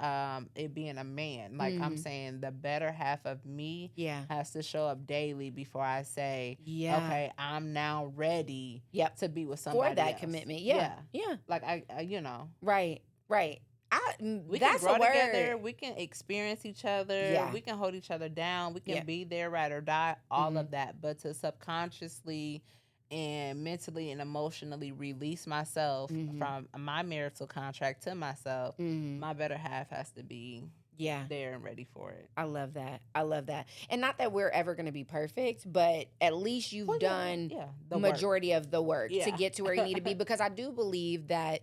B: it being a man. Like I'm saying the better half of me has to show up daily before I say, okay, I'm now ready to be with somebody
A: for that
B: else.
A: commitment. Yeah.
B: Like I you know.
A: Right.
B: We
A: that's
B: can grow
A: a word.
B: together. We can experience each other.
A: Yeah.
B: We can hold each other down. We can be there, ride or die, all of that. But to subconsciously and mentally and emotionally release myself from my marital contract to myself, my better half has to be there and ready for it.
A: I love that. And not that we're ever going to be perfect, but at least you've done the majority of the work to get to where you need to be. Because I do believe that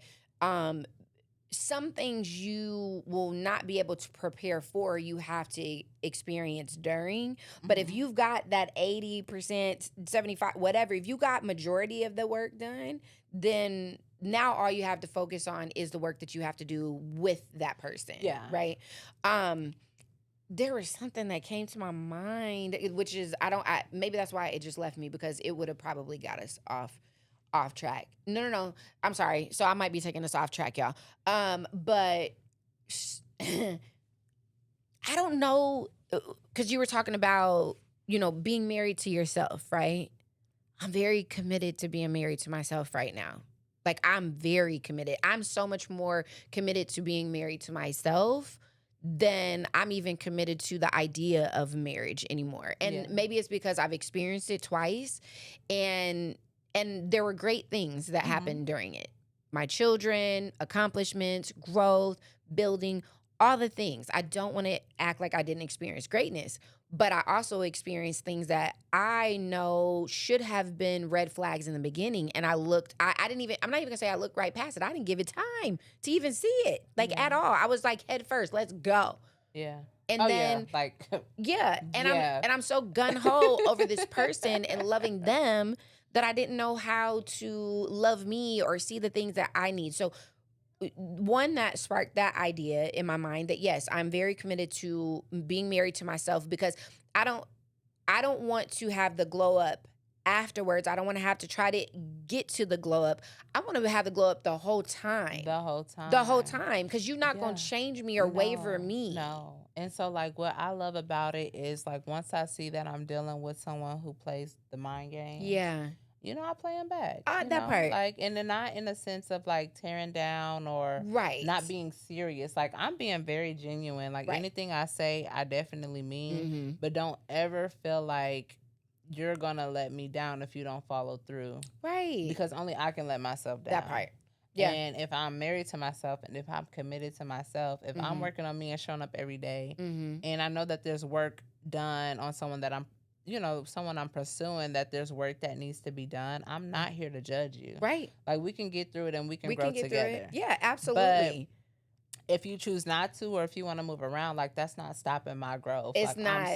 A: some things you will not be able to prepare for, you have to experience during. But if you've got that 80%, 75, whatever, if you got majority of the work done, then now all you have to focus on is the work that you have to do with that person. Yeah. Right? There was something that came to my mind, which is, maybe that's why it just left me, because it would have probably got us off track. No. I'm sorry. So I might be taking us off track, y'all. But I don't know, because you were talking about, you know, being married to yourself, right? I'm very committed to being married to myself right now. Like, I'm very committed. I'm so much more committed to being married to myself than I'm even committed to the idea of marriage anymore. And maybe it's because I've experienced it twice, and there were great things that happened during it. My children, accomplishments, growth, building, all the things. I don't want to act like I didn't experience greatness, but I also experienced things that I know should have been red flags in the beginning. And I'm not even gonna say I looked right past it. I didn't give it time to even see it, at all. I was like, head first, let's go.
B: Yeah.
A: And I'm so gung-ho over this person and loving them that I didn't know how to love me or see the things that I need. So one, that sparked that idea in my mind that yes, I'm very committed to being married to myself, because I don't want to have the glow up afterwards. I don't want to have to try to get to the glow up. I want to have the glow up the whole time. The whole time. Because you're not going to change me or waver me.
B: No. And so, like, what I love about it is, like, once I see that I'm dealing with someone who plays the mind game. Yeah. You know, I play them back.
A: That part.
B: Like, and then not in a sense of, like, tearing down or not being serious. Like, I'm being very genuine. Like, anything I say, I definitely mean. But don't ever feel like you're going to let me down if you don't follow through. Right. Because only I can let myself down. That part. Yeah. And if I'm married to myself and if I'm committed to myself, if I'm working on me and showing up every day, and I know that there's work done on someone that someone I'm pursuing, that there's work that needs to be done, I'm not here to judge you. Right. Like, we can get through it and we can grow together.
A: Yeah, absolutely.
B: But if you choose not to, or if you want to move around, like, that's not stopping my growth.
A: It's not.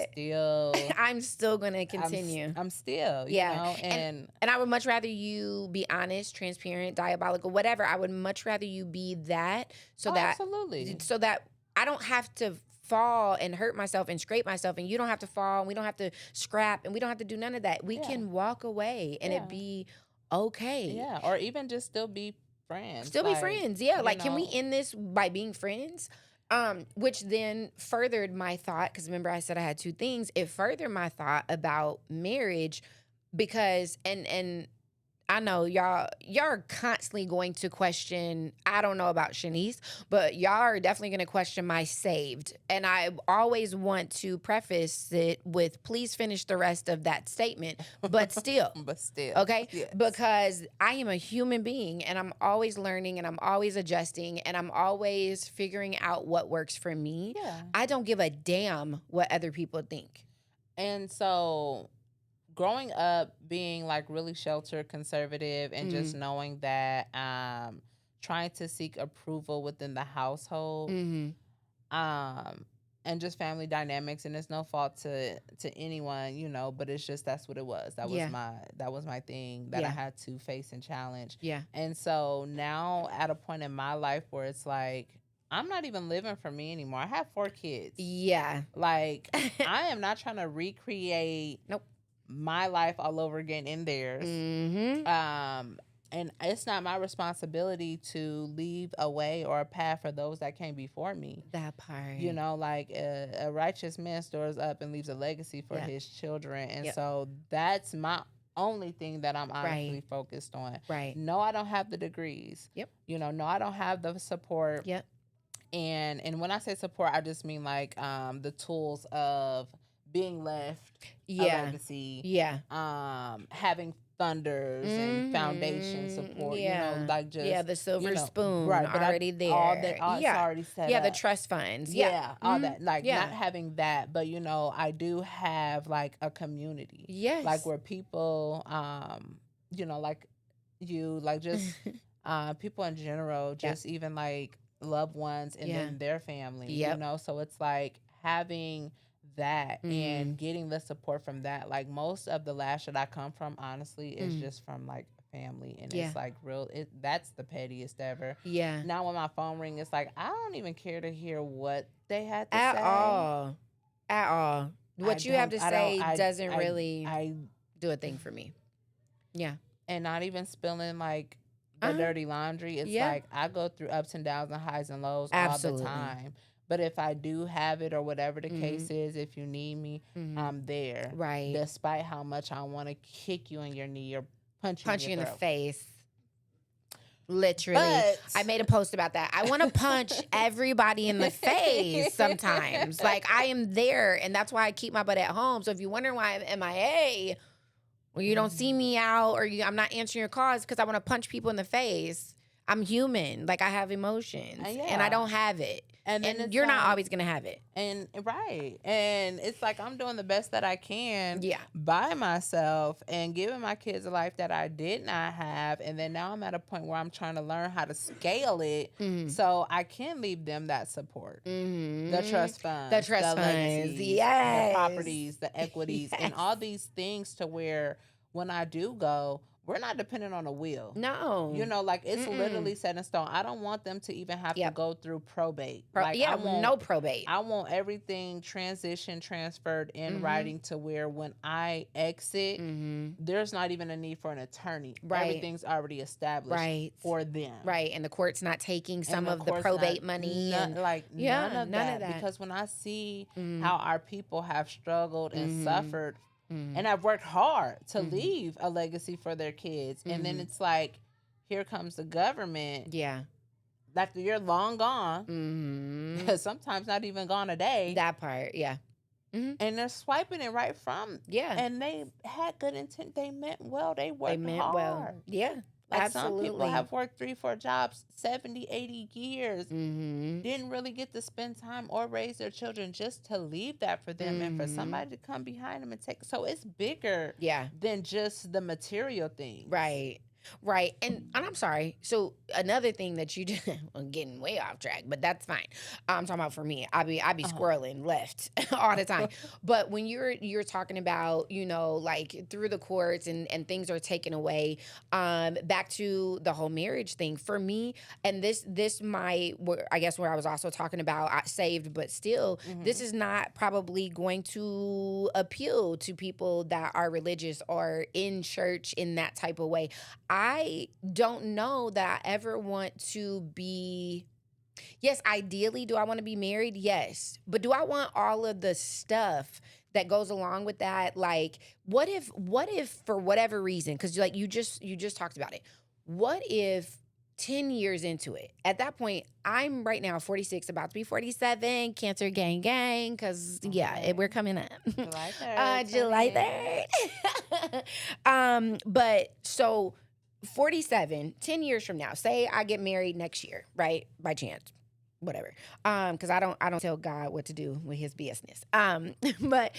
A: I'm still going to continue.
B: I'm still, you know,
A: and I would much rather you be honest, transparent, diabolical, whatever. I would much rather you be that, so that
B: absolutely,
A: so that I don't have to fall and hurt myself and scrape myself, and you don't have to fall, and we don't have to scrap, and we don't have to do none of that. We can walk away and it be okay.
B: Yeah, or even just still be friends.
A: Still be friends. Yeah, like, can we end this by being friends? Which then furthered my thought, because remember I said I had two things. It furthered my thought about marriage because, and I know y'all are constantly going to question, I don't know about Shanice, but y'all are definitely going to question my saved. And I always want to preface it with, please finish the rest of that statement, but still.
B: But still.
A: Okay?
B: Yes.
A: Because I am a human being and I'm always learning and I'm always adjusting and I'm always figuring out what works for me.
B: Yeah.
A: I don't give a damn what other people think.
B: And so growing up being like really sheltered, conservative, and just knowing that trying to seek approval within the household, and just family dynamics, and it's no fault to anyone, you know, but it's just that's what it was. That was my thing that I had to face and challenge.
A: Yeah.
B: And so now at a point in my life where it's like, I'm not even living for me anymore. I have 4 kids.
A: Yeah.
B: Like, I am not trying to recreate my life all over again in theirs. And it's not my responsibility to leave a way or a path for those that came before me.
A: That part.
B: You know, like a righteous man stores up and leaves a legacy for his children. And so that's my only thing that I'm honestly focused on.
A: Right.
B: No, I don't have the degrees. You know, no, I don't have the support. And when I say support, I just mean like the tools of being left a legacy, having funders and foundation support, you know, like just
A: the silver
B: you know,
A: spoon
B: right, but
A: already there.
B: All that, it's already set up.
A: The trust funds,
B: all that, like not having that, but you know, I do have like a community, like where people, you know, like you, like just people in general, just even like loved ones and then their family, you know, so it's like having that and getting the support from that. Like most of the lash that I come from, honestly, is just from like family, and it's like real. That's the pettiest ever. Now when my phone rings, it's like I don't even care to hear what they had to say
A: at all. What you have to say doesn't really do a thing for me.
B: And not even spilling like the dirty laundry. It's like I go through ups and downs and highs and lows all the time. But if I do have it or whatever the case is, if you need me, I'm there.
A: Right.
B: Despite how much I want to kick you in your knee or punch you
A: in the face. Literally. But I made a post about that. I want to punch everybody in the face sometimes. Like, I am there, and that's why I keep my butt at home. So if you're wondering why I'm MIA, or you don't see me out, or I'm not answering your calls, because I want to punch people in the face. I'm human. Like, I have emotions, and I don't have it. And you're not always going to have it.
B: And And it's like I'm doing the best that I can by myself and giving my kids a life that I did not have. And then now I'm at a point where I'm trying to learn how to scale it so I can leave them that support. The trust funds.
A: The trust funds. Yes.
B: The properties, the equities, and all these things to where when I do go, we're not dependent on a will.
A: No.
B: You know, like it's literally set in stone. I don't want them to even have to go through probate.
A: I want no probate.
B: I want everything transferred in writing to where when I exit, there's not even a need for an attorney.
A: Right.
B: Everything's already established for them.
A: Right. And the court's not taking some of the probate money.
B: None of that. Because when I see how our people have struggled and suffered, and I've worked hard to leave a legacy for their kids. And then it's like, here comes the government. After you're long gone, sometimes not even gone a day.
A: That part,
B: And they're swiping it right from. And they had good intent. They meant well. They worked hard.
A: Well.
B: Like
A: absolutely.
B: Some people have worked 3-4 jobs, 70, 80 years, didn't really get to spend time or raise their children just to leave that for them and for somebody to come behind them and take. So it's bigger than just the material things.
A: Right. Right. And I'm sorry. So another thing that you do, I'm getting way off track, but that's fine. I'm talking about for me. I be squirreling left all the time. But when you're talking about, like through the courts and things are taken away, back to the whole marriage thing for me, and I guess where I was also talking about saved, but still, this is not probably going to appeal to people that are religious or in church in that type of way. I don't know that I ever want to be. Yes, ideally, do I want to be married? Yes. But do I want all of the stuff that goes along with that? Like, what if for whatever reason, because like you just talked about it, what if 10 years into it, at that point, I'm right now 46, about to be 47, Cancer gang gang, because we're coming up.
B: July 3rd.
A: July 3rd. But so 47, 10 years from now, say I get married next year, right? By chance. Whatever. Because I don't tell God what to do with his business. But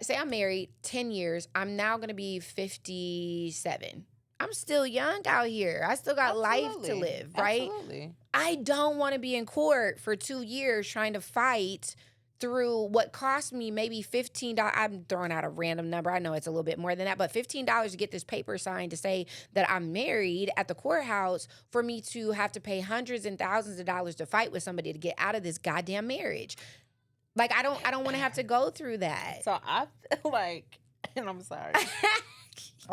A: say I'm married 10 years, I'm now gonna be 57. I'm still young out here. I still got life to live, right?
B: Absolutely.
A: I don't want to be in court for 2 years trying to fight through what cost me maybe $15. I'm throwing out a random number. I know it's a little bit more than that, but $15 to get this paper signed to say that I'm married at the courthouse, for me to have to pay hundreds and thousands of dollars to fight with somebody to get out of this goddamn marriage. Like, I don't want to have to go through that.
B: So I feel like, and I'm sorry.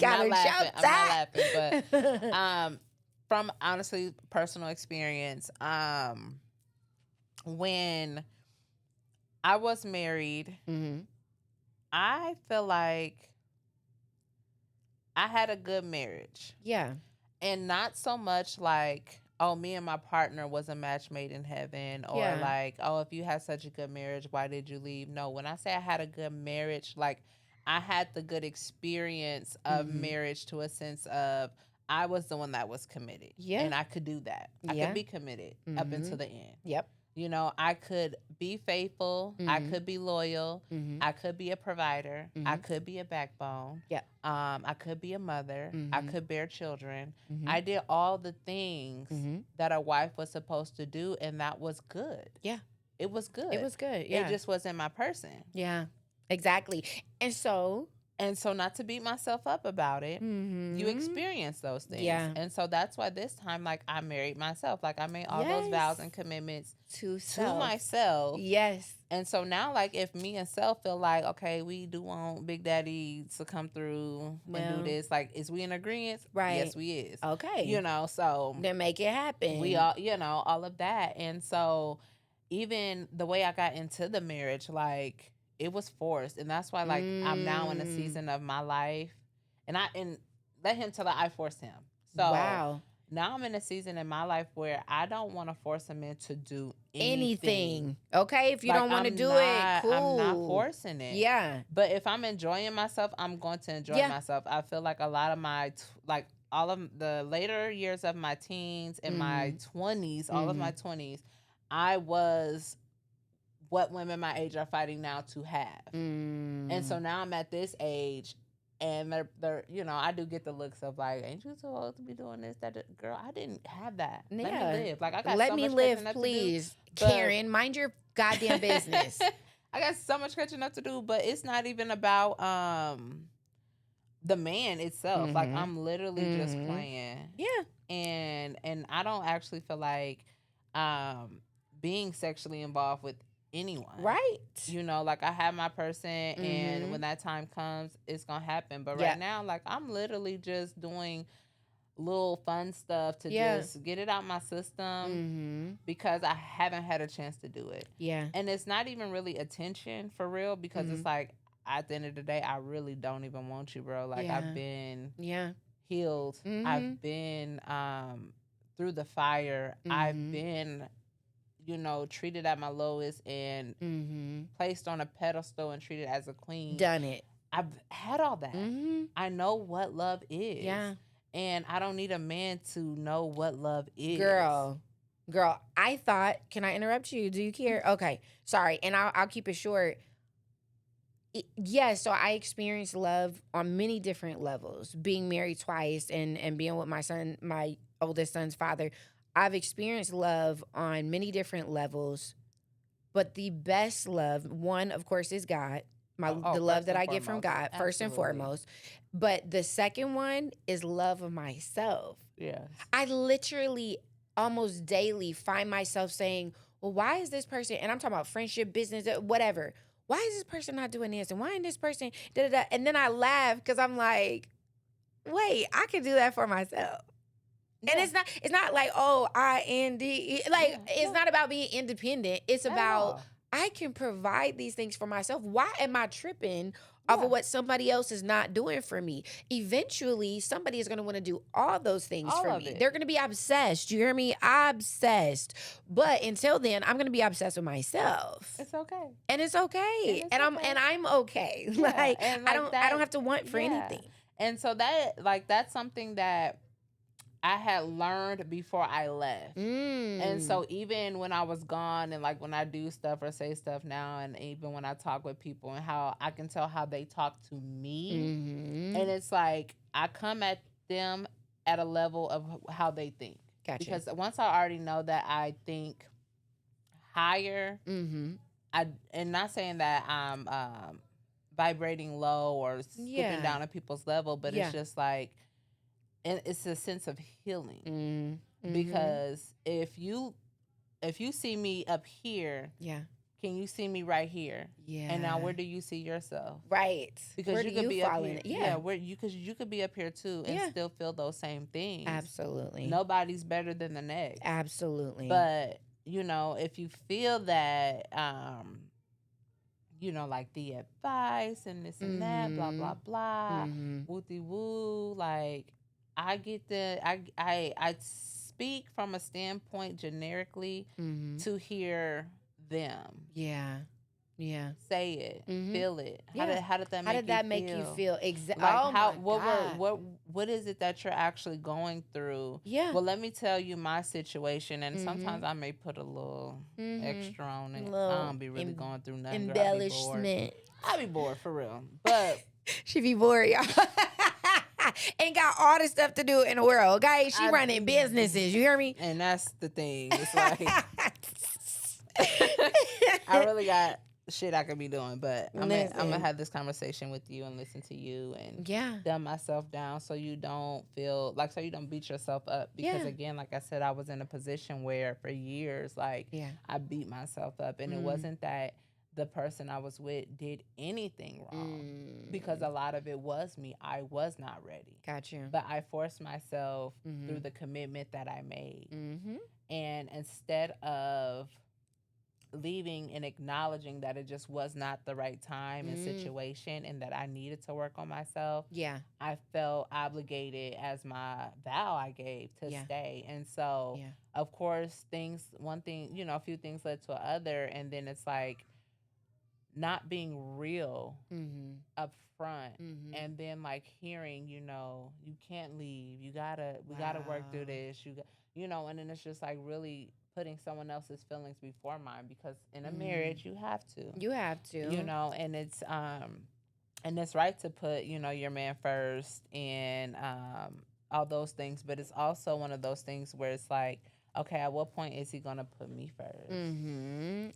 A: I'm
B: not laughing, but from honestly personal experience, when I was married, I feel like I had a good marriage.
A: Yeah.
B: And not so much like, oh, me and my partner was a match made in heaven, or like, oh, if you had such a good marriage, why did you leave? No, when I say I had a good marriage, like, I had the good experience of marriage, to a sense of I was the one that was committed. Yeah. And I could do that. I could be committed up until the end.
A: Yep.
B: I could be faithful. I could be loyal. I could be a provider. I could be a backbone.
A: Yeah.
B: I could be a mother. I could bear children. I did all the things that a wife was supposed to do, and that was good.
A: Yeah.
B: It was good.
A: It was good. Yeah.
B: It just wasn't my person.
A: Yeah. Exactly. And so
B: not to beat myself up about it, you experience those things.
A: Yeah.
B: And so that's why this time, like, I married myself. Like, I made all those vows and commitments to myself.
A: Yes.
B: And so now, like, if me and self feel like, okay, we do want Big Daddy to come through and do this, like, is we in agreement?
A: Right.
B: Yes, we is.
A: Okay.
B: So
A: then make it happen.
B: We all, all of that. And so even the way I got into the marriage, like, it was forced. And that's why, like, I'm now in a season of my life, and let him tell that I forced him. So
A: wow.
B: Now I'm in a season in my life where I don't want to force a man to do anything.
A: Okay, if you don't want to do it, cool.
B: I'm not forcing it.
A: Yeah.
B: But if I'm enjoying myself, I'm going to enjoy myself. I feel like a lot of my, all of the later years of my teens and my 20s, all of my 20s, I was what women my age are fighting now to have. And so now I'm at this age, and they're I do get the looks of like, ain't you too old to be doing this? That girl, I didn't have that.
A: Yeah.
B: Let me live. Like, I got
A: let
B: so
A: me
B: much
A: live,
B: catching up
A: please.
B: To do,
A: Karen, mind your goddamn business.
B: I got so much catching up to do, but it's not even about the man itself. Like, I'm literally just playing.
A: Yeah.
B: And I don't actually feel like being sexually involved with anyone.
A: Right.
B: Like, I have my person, and when that time comes, it's gonna happen. But right now, like, I'm literally just doing little fun stuff to just get it out my system because I haven't had a chance to do it. Yeah. And it's not even really attention for real, because it's like, at the end of the day, I really don't even want you, bro. Like, I've been healed. I've been through the fire. I've been treated at my lowest and placed on a pedestal and treated as a queen.
A: Done it.
B: I've had all that. I know what love is. Yeah. And I don't need a man to know what love is.
A: Girl, I thought, can I interrupt you? Do you care? Okay. Sorry. And I'll keep it short. So I experienced love on many different levels. Being married twice and being with my oldest son's father, I've experienced love on many different levels. But the best love, one, of course, is God. The love that I get from God, first and foremost. But the second one is love of myself.
B: Yes.
A: I literally almost daily find myself saying, well, why is this person, and I'm talking about friendship, business, whatever, why is this person not doing this? And why isn't this person, da-da-da? And then I laugh because I'm like, wait, I can do that for myself. Yeah. And it's not like, oh, it's not about being independent. It's about, I can provide these things for myself. Why am I tripping over what somebody else is not doing for me? Eventually, somebody is going to want to do all those things for me. They're going to be obsessed. You hear me? Obsessed. But until then, I'm going to be obsessed with myself.
B: It's okay.
A: And it's okay. And I'm okay. Yeah. I don't have to want for anything.
B: And so that's something that I had learned before I left. And so even when I was gone and like when I do stuff or say stuff now, and even when I talk with people and how I can tell how they talk to me, and it's like I come at them at a level of how they think.
A: Gotcha.
B: Because once I already know that I think higher, and not saying that I'm vibrating low or scooping down on people's level, but it's just like, and it's a sense of healing. Because if you see me up here, can you see me right here? Yeah. And now where do you see yourself?
A: Right.
B: Because
A: where
B: you could be up here. Where you could be up here too and still feel those same things.
A: Absolutely.
B: Nobody's better than the next.
A: Absolutely.
B: But if you feel that like the advice and this and that, blah blah blah, wooty woo, like I get I speak from a standpoint generically to hear them.
A: Yeah.
B: Say it. Feel it.
A: Yeah.
B: How did that make you feel?
A: Exactly.
B: Like what is it that you're actually going through?
A: Yeah.
B: Well, let me tell you my situation, and sometimes I may put a little extra on it. I don't be really going through nothing.
A: Embellishment.
B: I be bored for real, but
A: she be bored, y'all. Ain't got all the stuff to do in the world, okay? She running businesses, you hear me?
B: And that's the thing. It's like I really got shit I could be doing, but I'm gonna have this conversation with you and listen to you and dumb myself down so you don't feel like, so you don't beat yourself up, because again, like I said, I was in a position where for years, like I beat myself up, and it wasn't that the person I was with did anything wrong, because a lot of it was me. I was not ready.
A: Got you.
B: But I forced myself through the commitment that I made. And instead of leaving and acknowledging that it just was not the right time and situation and that I needed to work on myself, I felt obligated as my vow I gave to stay. And so, of course, a few things led to another, and then it's like, not being real up front, and then like hearing, you can't leave, we gotta work through this, and then it's just like really putting someone else's feelings before mine, because in a marriage you have to, and it's right to put, your man first and all those things, but it's also one of those things where it's like, okay, at what point is he gonna put me first?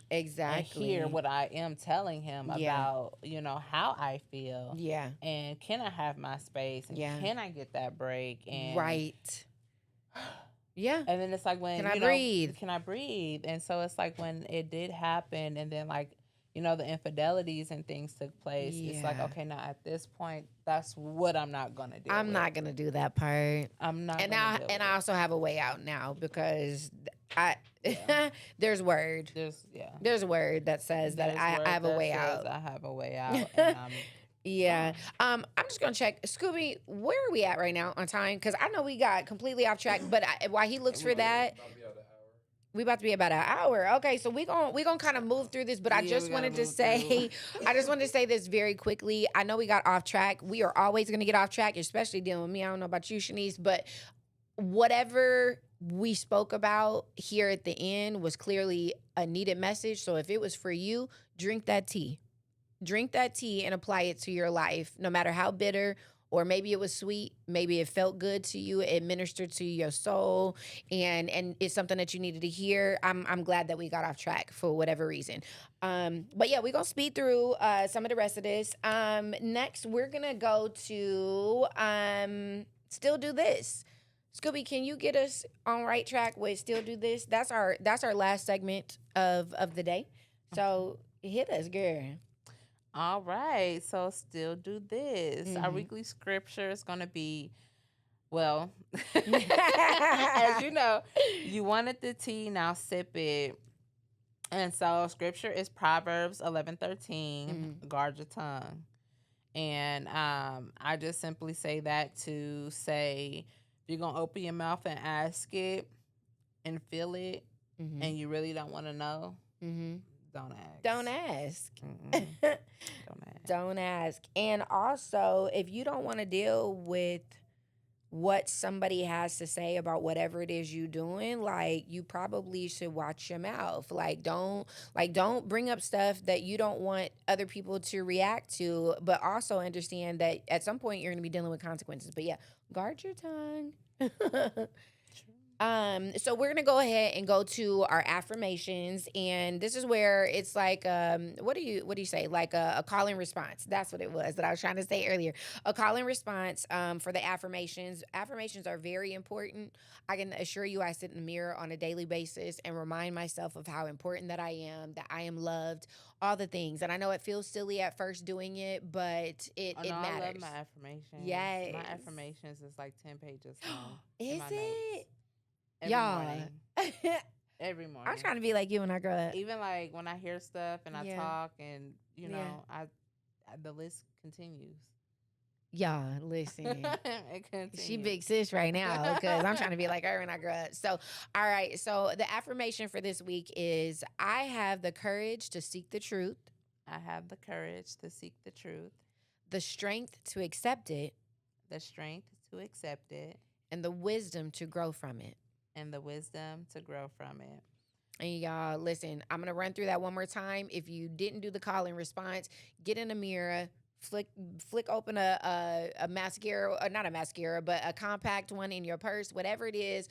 A: Exactly.
B: And hear what I am telling him about, how I feel.
A: Yeah.
B: And can I have my space? And can I get that break? And
A: right. Yeah.
B: And then it's like, when
A: can I breathe?
B: Can I breathe? And so it's like when it did happen, and then like, the infidelities and things took place. Yeah. It's like, okay, now at this point, that's what I'm not gonna do.
A: I'm not gonna do that part.
B: I'm not.
A: And I also have a way out now, because there's word. There's a word that says that I have a way out.
B: I have a way out. And
A: I'm just gonna check. Scooby, where are we at right now on time? Because I know we got completely off track, but while he looks for that. We about to be about an hour. Okay, so we gonna kind of move through this, but I just wanted to say this very quickly. I know we got off track. We are always gonna get off track, especially dealing with me. I don't know about you, Shanice, but whatever we spoke about here at the end was clearly a needed message. So if it was for you, drink that tea. drink that tea and apply it to your life, no matter how bitter. Or maybe it was sweet. Maybe it felt good to you. It ministered to your soul, and it's something that you needed to hear. I'm glad that we got off track for whatever reason. But yeah, we're gonna speed through some of the rest of this. Next, we're gonna go to Still Do This. Scooby, can you get us on right track with Still Do This? That's our last segment of the day. So hit us, girl.
B: All right, so Still Do This. Our weekly scripture is going to be, well, as you know, you wanted the tea, now sip it. And so scripture is Proverbs 11:13, guard your tongue. And I just simply say that to say, if you're going to open your mouth and ask it and feel it, and you really don't want to know, don't ask.
A: Don't ask.
B: Don't ask.
A: Don't ask. And also, if you don't want to deal with what somebody has to say about whatever it is you doing, like, you probably should watch your mouth. Don't bring up stuff that you don't want other people to react to, but also understand that at some point you're going to be dealing with consequences. But yeah, guard your tongue. So we're gonna go ahead and go to our affirmations, and this is where it's like, what do you say? Like a call and response. That's what it was that I was trying to say earlier. A call and response for the affirmations. Affirmations are very important. I can assure you, I sit in the mirror on a daily basis and remind myself of how important that I am loved, all the things. And I know it feels silly at first doing it, but it matters.
B: I love my affirmations.
A: Yes,
B: my affirmations is like 10 pages long.
A: Is it?
B: Every morning. Every morning.
A: I'm trying to be like you when I grow up.
B: Even like when I hear stuff and I talk, and you know, the list continues.
A: Y'all, listen.
B: It continues.
A: She big sis right now because I'm trying to be like her when I grow up. So, all right. So the affirmation for this week is, I have the courage to seek the truth.
B: I have the courage to seek the truth.
A: The strength to accept it.
B: The strength to accept it.
A: And the wisdom to grow from it.
B: And the wisdom to grow from it.
A: And y'all, listen, I'm going to run through that one more time. If you didn't do the call and response, get in a mirror, flick open a mascara, or not a mascara, but a compact one in your purse, whatever it is.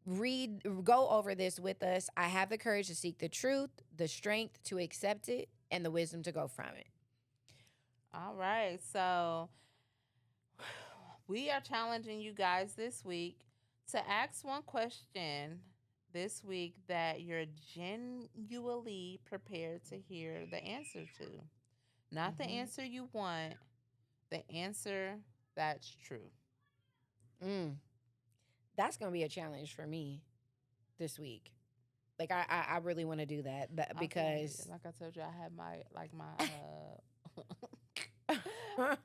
A: Go over this with us. I have the courage to seek the truth, the strength to accept it, and the wisdom to go from it.
B: All right. So we are challenging you guys this week to ask one question this week that you're genuinely prepared to hear the answer to. Not the answer you want, the answer that's true.
A: That's going to be a challenge for me this week. Like, I really want to do that because...
B: Like I told you, I had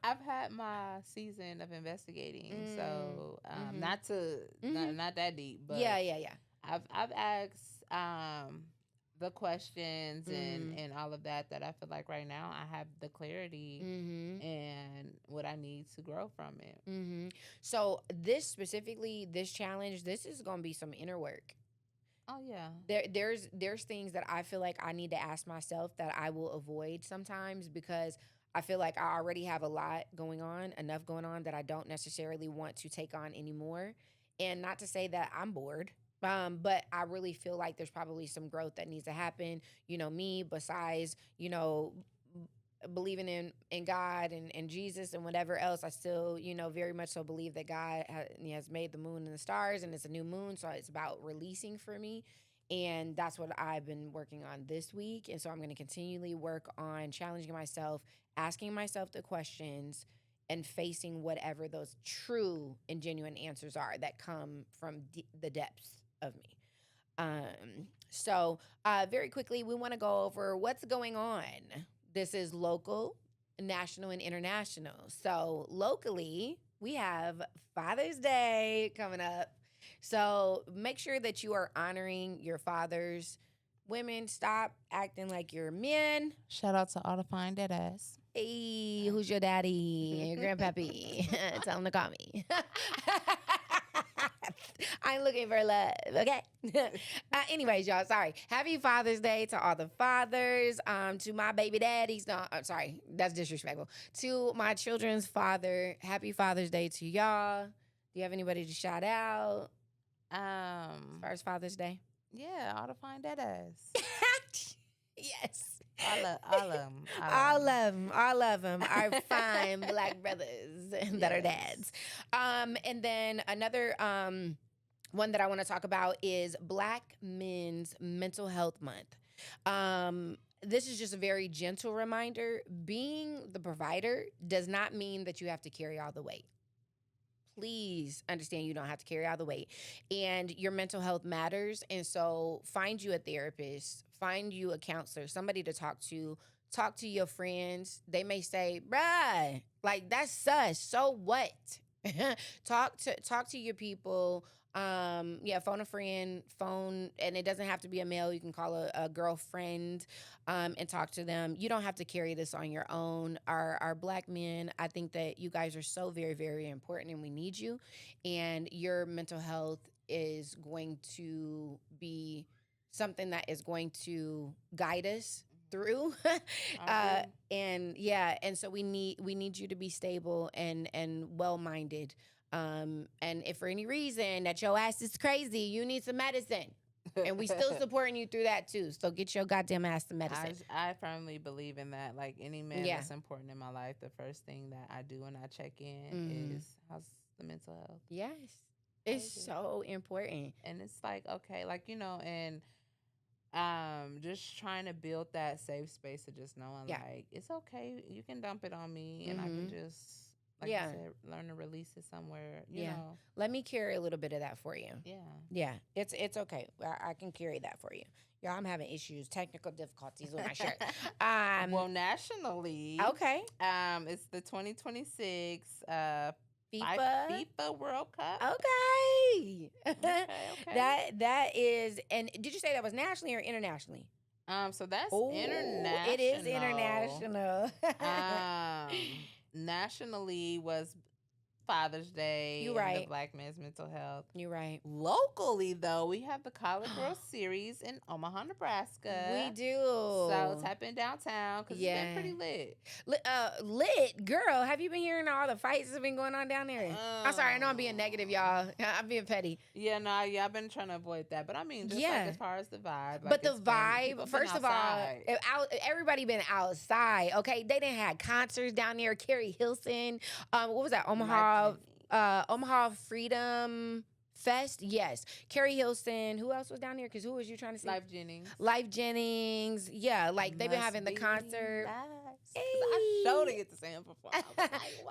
B: I've had my season of investigating, so not that deep, but
A: yeah.
B: I've asked the questions and all of that I feel like right now I have the clarity and what I need to grow from it.
A: So this challenge, this is going to be some inner work.
B: Oh yeah.
A: There's things that I feel like I need to ask myself that I will avoid sometimes, because I feel like I already have enough going on that I don't necessarily want to take on anymore. And not to say that I'm bored, but I really feel like there's probably some growth that needs to happen. You know, me, besides, you know, believing in God and Jesus and whatever else, I still, you know, very much so believe that God has made the moon and the stars, and it's a new moon. So it's about releasing for me. And that's what I've been working on this week. And so I'm going to continually work on challenging myself, asking myself the questions, and facing whatever those true and genuine answers are that come from the depths of me. So very quickly, we want to go over what's going on. This is local, national, and international. So locally, we have Father's Day coming up. So make sure that you are honoring your fathers. Women, stop acting like you're men.
B: Shout out to all the fine dead ass.
A: Hey, who's your daddy? Your grandpappy. Tell him to call me. I ain't looking for love, okay? Anyways, y'all, sorry. Happy Father's Day to all the fathers. To my baby daddies. No, I'm sorry. That's disrespectful. To my children's father, happy Father's Day to y'all. Do you have anybody to shout out? As far as Father's Day?
B: Yeah, all the fine daddies.
A: Yes.
B: All of them.
A: All of them are fine black brothers that are dads. And then another one that I want to talk about is Black Men's Mental Health Month. This is just a very gentle reminder. Being the provider does not mean that you have to carry all the weight. Please understand you don't have to carry all the weight. And your mental health matters. And so find you a therapist, find you a counselor, somebody to talk to your friends. They may say, bruh, like that's sus. So what? Talk to your people. Phone a friend, and it doesn't have to be a male. You can call a girlfriend and talk to them. You don't have to carry this on your own. Our Black men, I think that you guys are so very, very important, and we need you. And your mental health is going to be something that is going to guide us through. And so we need you to be stable and well-minded. And if for any reason that your ass is crazy, you need some medicine. And we still supporting you through that too. So get your goddamn ass some medicine.
B: I firmly believe in that. Like any man that's important in my life, the first thing that I do when I check in is how's the mental health?
A: Yes. It's so important.
B: And it's like, okay, like, and just trying to build that safe space of just knowing like it's okay, you can dump it on me and I can just like you said, learn to release it somewhere, you know.
A: Let me carry a little bit of that for you.
B: Yeah.
A: Yeah. It's okay. I can carry that for you. Y'all, I'm having issues, technical difficulties with my shirt.
B: Well, nationally.
A: Okay.
B: It's the 2026
A: FIFA
B: World Cup.
A: Okay.
B: Okay.
A: That is, and did you say that was nationally or internationally?
B: So that's international.
A: It is international.
B: Nationally was Father's Day.
A: You're right.
B: The Black Men's Mental Health.
A: You're right.
B: Locally, though, we have the College World Series in Omaha, Nebraska.
A: We do.
B: So tap in downtown because it's been pretty lit.
A: Lit? Girl, have you been hearing all the fights that have been going on down there? I'm sorry, I know I'm being negative, y'all. I'm being petty.
B: Yeah, no, I've been trying to avoid that. But I mean, just like as far as the vibe. Like
A: but the vibe, first of all, everybody been outside, okay? They didn't have concerts down there. Carrie Hilson, what was that? Omaha Freedom Fest, yes. Carrie Hilson. Who else was down there? Because who was you trying to see? Life Jennings. Yeah, like they've been having the concert.
B: Hey. I showed it to Sam before.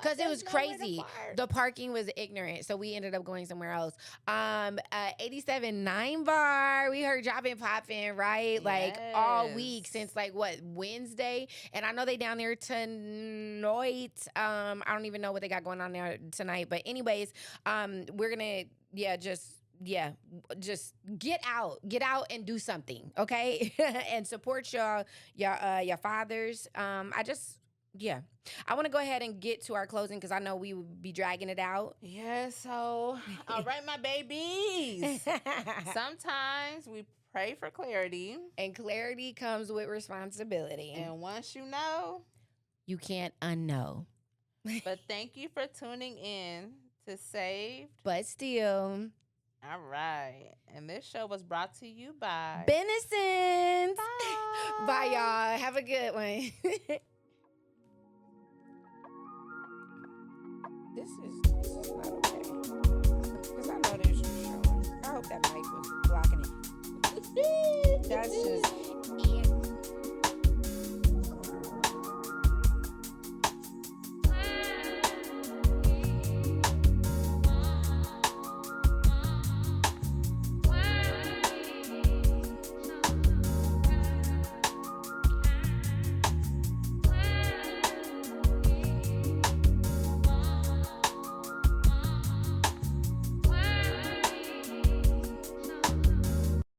A: Because it was crazy. The parking was ignorant, so we ended up going somewhere else. 87.9 bar. We heard y'all been popping, right?
B: Yes.
A: Like all week since like what, Wednesday? And I know they down there tonight. I don't even know what they got going on there tonight. But anyways, we're gonna just get out and do something, okay? And support your fathers. I want to go ahead and get to our closing because I know we would be dragging it out.
B: Yeah, so all right, my babies. Sometimes we pray for clarity,
A: and clarity comes with responsibility.
B: And once you know,
A: you can't unknow.
B: But thank you for tuning in to Saved
A: But Still.
B: All right. And this show was brought to you by
A: Bennison's. Bye, y'all. Have a good one. This is not okay. Because I know this was showing. I hope that mic was blocking it. That's just